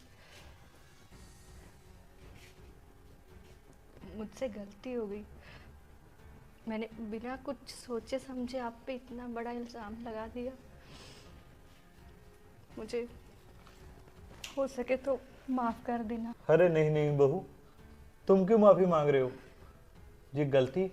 मुझसे गलती हो गई। मैंने बिना कुछ सोचे समझे आप पे इतना बड़ा इल्ज़ाम लगा दिया। मुझे हो सके तो माफ़ कर देना। अरे नहीं नहीं बहू, तुम क्यों माफी मांग रहे हो? ये गलती